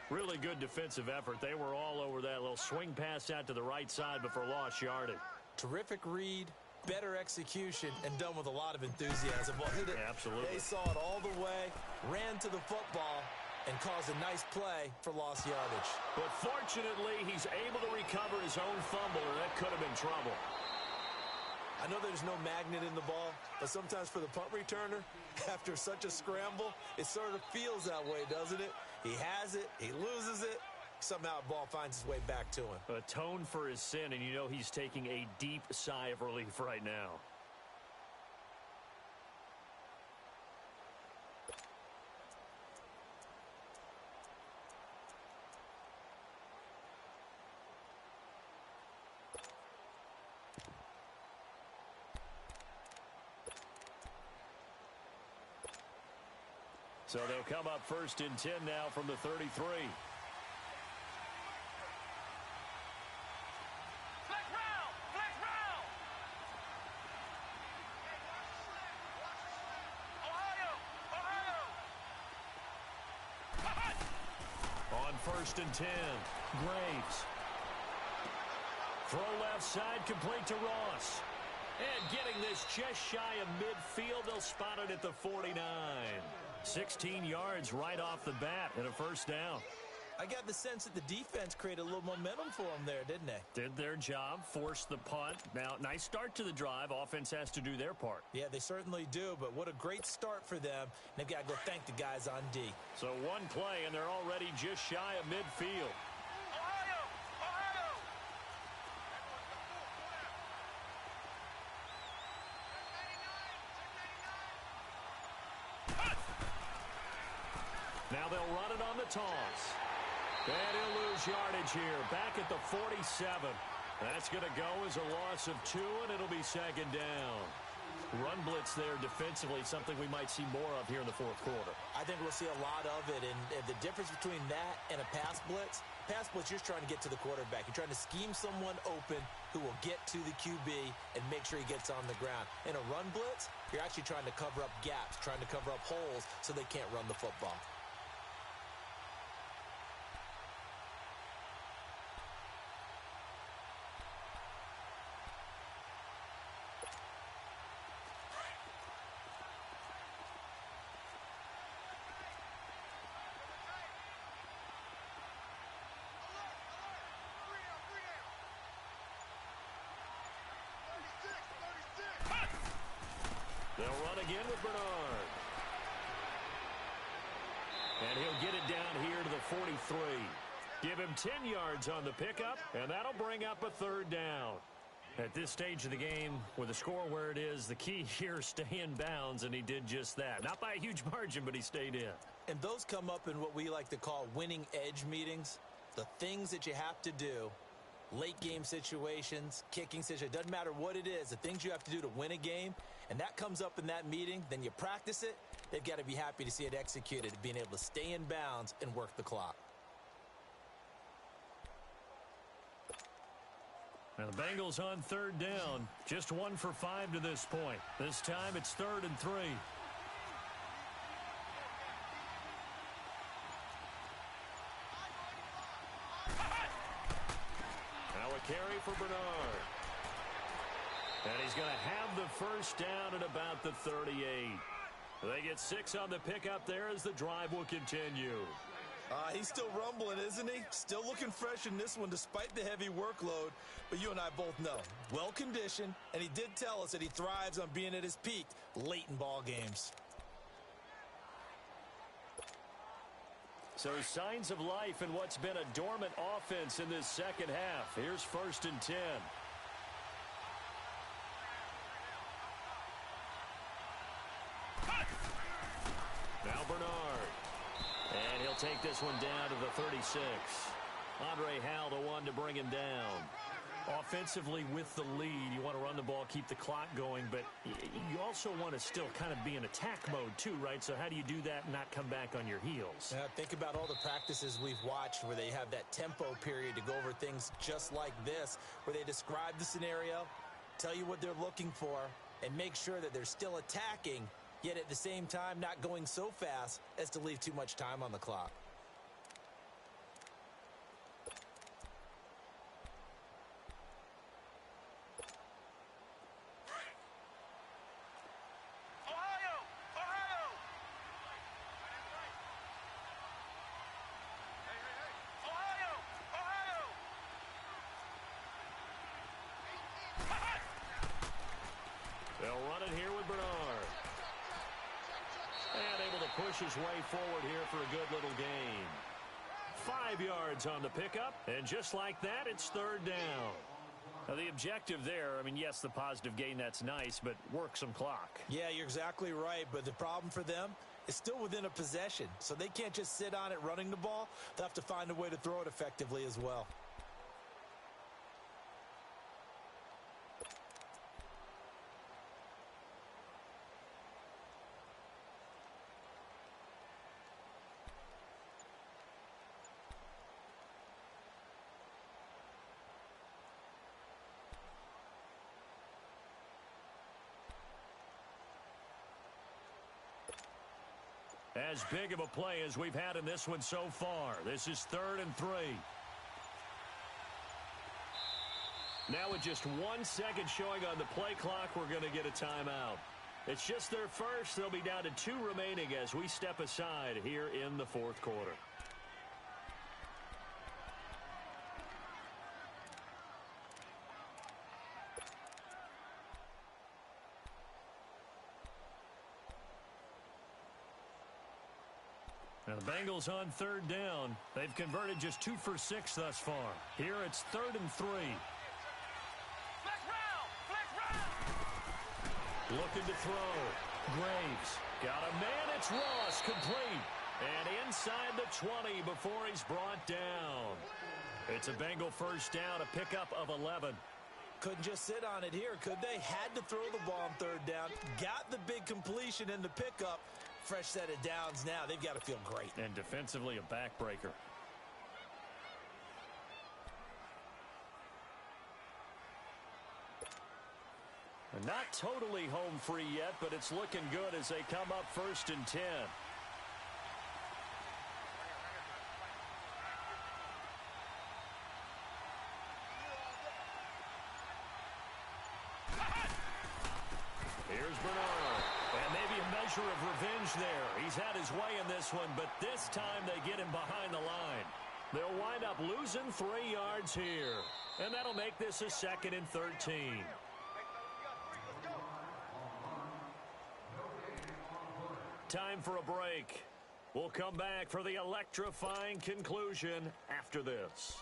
[SPEAKER 3] Really good defensive effort. They were all over that little swing pass out to the right side, but for lost yardage.
[SPEAKER 4] Terrific read, better execution, and done with a lot of enthusiasm. Wasn't it?
[SPEAKER 3] Absolutely.
[SPEAKER 4] They saw it all the way, ran to the football, and caused a nice play for lost yardage.
[SPEAKER 3] But fortunately, he's able to recover his own fumble, or that could have been trouble.
[SPEAKER 4] I know there's no magnet in the ball, but sometimes for the punt returner, after such a scramble, it sort of feels that way, doesn't it? He has it, he loses it, somehow the ball finds its way back to him.
[SPEAKER 3] Atone for his sin, and you know he's taking a deep sigh of relief right now. So they'll come up 1st and 10 now from the 33.
[SPEAKER 5] Flex round! Flex round! Ohio!
[SPEAKER 3] On 1st and 10, Graves. Throw left side, complete to Ross. And getting this just shy of midfield, they'll spot it at the 49. 16 yards right off the bat and a 1st down.
[SPEAKER 4] I got the sense that the defense created a little momentum for them there, didn't they?
[SPEAKER 3] Did their job, forced the punt. Now, nice start to the drive. Offense has to do their part.
[SPEAKER 4] Yeah, they certainly do, but what a great start for them. They've got to go thank the guys on D.
[SPEAKER 3] So one play, and they're already just shy of midfield.
[SPEAKER 5] Ohio! Ohio!
[SPEAKER 3] Now they'll run it on the toss. And he'll lose yardage here. Back at the 47. That's going to go as a loss of 2, and it'll be 2nd down. Run blitz there defensively, something we might see more of here in the 4th quarter.
[SPEAKER 4] I think we'll see a lot of it, and the difference between that and a pass blitz, you're just trying to get to the quarterback. You're trying to scheme someone open who will get to the QB and make sure he gets on the ground. In a run blitz, you're actually trying to cover up gaps, trying to cover up holes so they can't run the football.
[SPEAKER 3] They'll run again with Bernard. And he'll get it down here to the 43. Give him 10 yards on the pickup, and that'll bring up a 3rd down. At this stage of the game, with the score where it is, the key here is stay in bounds, and he did just that. Not by a huge margin, but he stayed in.
[SPEAKER 4] And those come up in what we like to call winning edge meetings. The things that you have to do, late game situations, kicking situations, doesn't matter what it is, the things you have to do to win a game, and that comes up in that meeting, then you practice it, they've got to be happy to see it executed, being able to stay in bounds and work the clock.
[SPEAKER 3] Now the Bengals on 3rd down, just 1 for 5 to this point. This time it's 3rd and 3. Now a carry for Bernard. And he's going to have the 1st down at about the 38. They get 6 on the pickup there as the drive will continue.
[SPEAKER 4] He's still rumbling, isn't he? Still looking fresh in this one despite the heavy workload. But you and I both know, well-conditioned, and he did tell us that he thrives on being at his peak late in ball games.
[SPEAKER 3] So signs of life in what's been a dormant offense in this 2nd half. Here's 1st and 10. Now Bernard. And he'll take this one down to the 36. Andre Howell, the one to bring him down. Offensively with the lead, you want to run the ball, keep the clock going, but you also want to still kind of be in attack mode too, right? So how do you do that and not come back on your heels?
[SPEAKER 4] Think about all the practices we've watched where they have that tempo period to go over things just like this, where they describe the scenario, tell you what they're looking for, and make sure that they're still attacking yet at the same time not going so fast as to leave too much time on the clock.
[SPEAKER 3] They'll run it here with Bernard. And able to push his way forward here for a good little gain. 5 yards on the pickup, and just like that, it's third down. Now, the objective there, I mean, yes, the positive gain, that's nice, but work some clock.
[SPEAKER 4] Yeah, you're exactly right, but the problem for them is still within a possession, so they can't just sit on it running the ball. They'll have to find a way to throw it effectively as well.
[SPEAKER 3] As big of a play as we've had in this one so far. This is 3rd and 3. Now with just 1 second showing on the play clock, we're going to get a timeout. It's just their first. They'll be down to 2 remaining as we step aside here in the 4th quarter. Now the Bengals on 3rd down. They've converted just 2 for 6 thus far. Here it's 3rd and 3. Looking to throw. Graves. Got a man. It's Ross. Complete. And inside the 20 before he's brought down. It's a Bengal first down, a pickup of 11.
[SPEAKER 4] Couldn't just sit on it here, could they? Had to throw the ball on 3rd down. Got the big completion in the pickup. Fresh set of downs now. They've got to feel great.
[SPEAKER 3] And defensively a backbreaker. Not totally home free yet, but it's looking good as they come up 1st and 10. Here's Bernard. And maybe a measure of revenge there. He's had his way in this one, but this time they get him behind the line. They'll wind up losing 3 yards here. And that'll make this a 2nd and 13. Time for a break. We'll come back for the electrifying conclusion after this.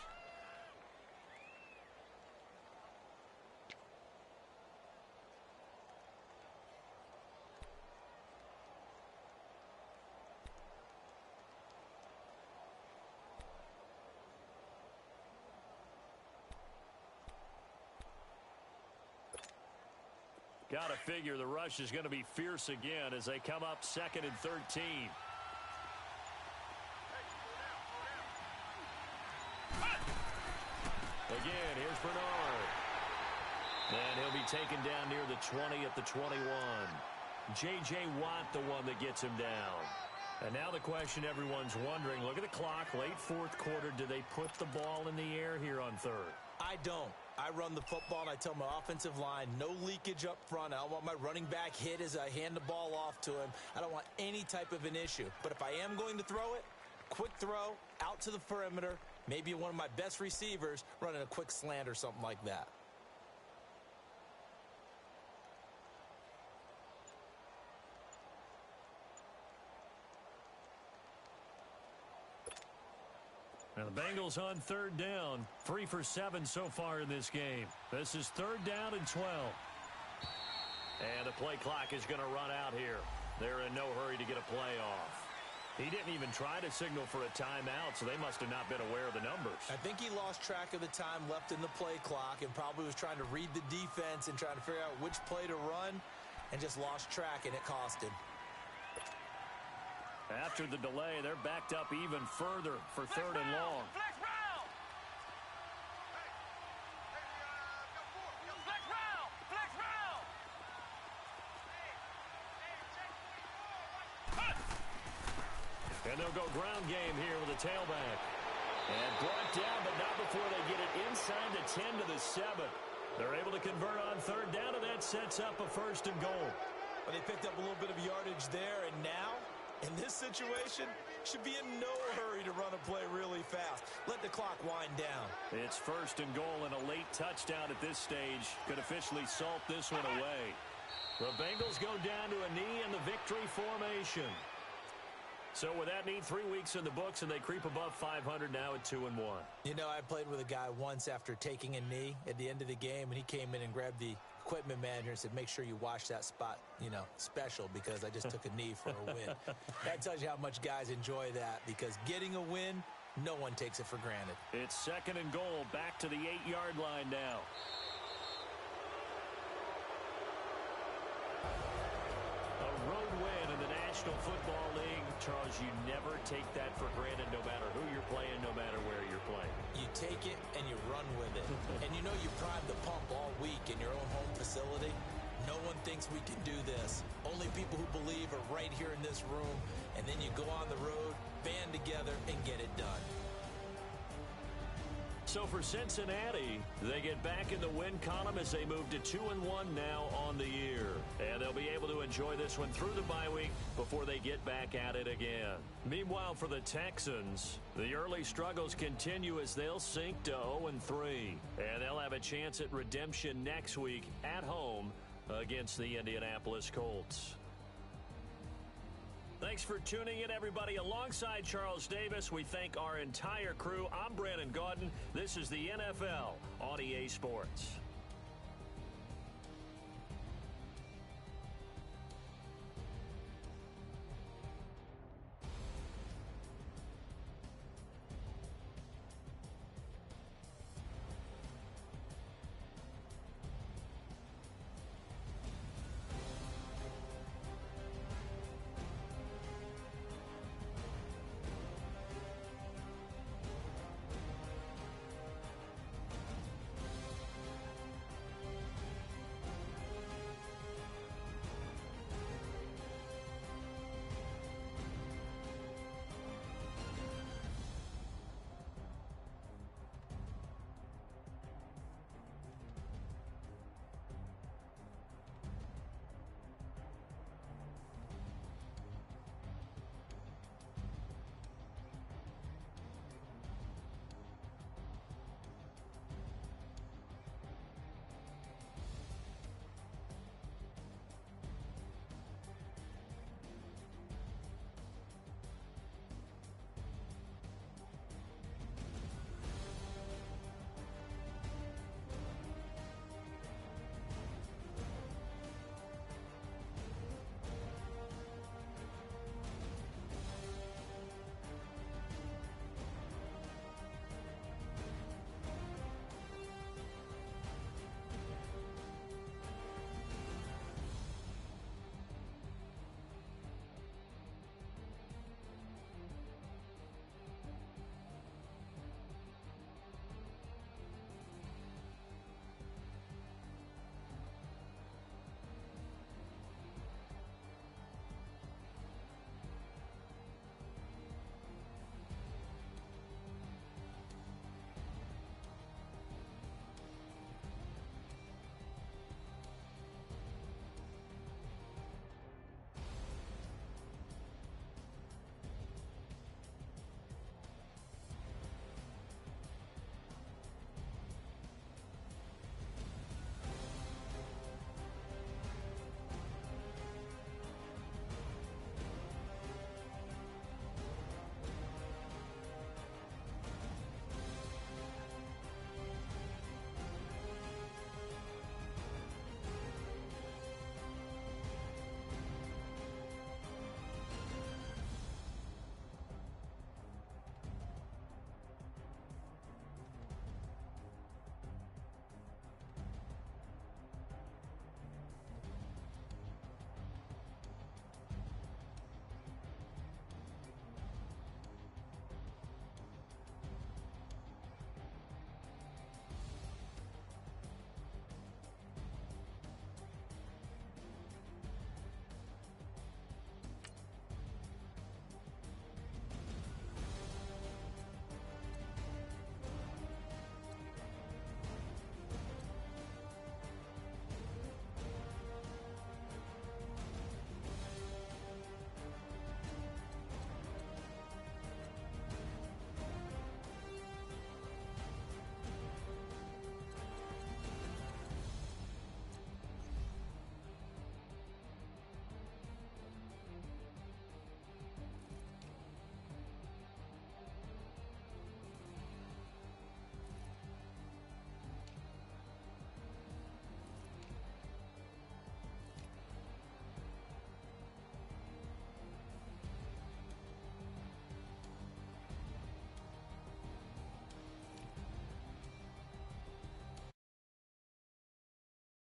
[SPEAKER 3] Got to figure the rush is going to be fierce again as they come up 2nd and 13. Again, here's Bernard. And he'll be taken down near the 20 at the 21. J.J. Watt, the one that gets him down. And now the question everyone's wondering, look at the clock, late 4th quarter. Do they put the ball in the air here on 3rd?
[SPEAKER 4] I don't. I run the football, and I tell my offensive line, no leakage up front. I don't want my running back hit as I hand the ball off to him. I don't want any type of an issue. But if I am going to throw it, quick throw, out to the perimeter, maybe one of my best receivers running a quick slant or something like that.
[SPEAKER 3] Now the Bengals on 3rd down, 3 for 7 so far in this game. This is 3rd down and 12. And the play clock is going to run out here. They're in no hurry to get a play off. He didn't even try to signal for a timeout, so they must have not been aware of the numbers.
[SPEAKER 4] I think he lost track of the time left in the play clock and probably was trying to read the defense and trying to figure out which play to run and just lost track, and it cost him.
[SPEAKER 3] After the delay, they're backed up even further for 3rd and long. And they'll go ground game here with a tailback. And brought down, but not before they get it inside the 10 to the 7. They're able to convert on third down, and that sets up a 1st and goal.
[SPEAKER 4] Well, they picked up a little bit of yardage there, and now, in this situation, should be in no hurry to run a play really fast. Let the clock wind down.
[SPEAKER 3] It's 1st and goal, and a late touchdown at this stage could officially salt this one away. The Bengals go down to a knee in the victory formation. So with that need 3 weeks in the books, and they creep above 500 now at 2-1.
[SPEAKER 4] You know, I played with a guy once after taking a knee at the end of the game, and he came in and grabbed the equipment manager and said, make sure you watch that spot, you know, special, because I just took a knee for a win. That tells you how much guys enjoy that, because getting a win, no one takes it for granted.
[SPEAKER 3] It's 2nd and goal, back to the 8-yard line now. A road win in the National Football League. Charles, you never take that for granted, no matter who you're playing, no matter where you're playing.
[SPEAKER 4] You take it and you run with it. And you know you prime the pump all week in your own home facility. No one thinks we can do this. Only people who believe are right here in this room. And then you go on the road, band together, and get it done.
[SPEAKER 3] So for Cincinnati, they get back in the win column as they move to 2-1 now on the year. And they'll be able to enjoy this one through the bye week before they get back at it again. Meanwhile, for the Texans, the early struggles continue as they'll sink to 0-3. And they'll have a chance at redemption next week at home against the Indianapolis Colts. Thanks for tuning in, everybody. Alongside Charles Davis, we thank our entire crew. I'm Brandon Gaudin. This is the NFL on EA Sports.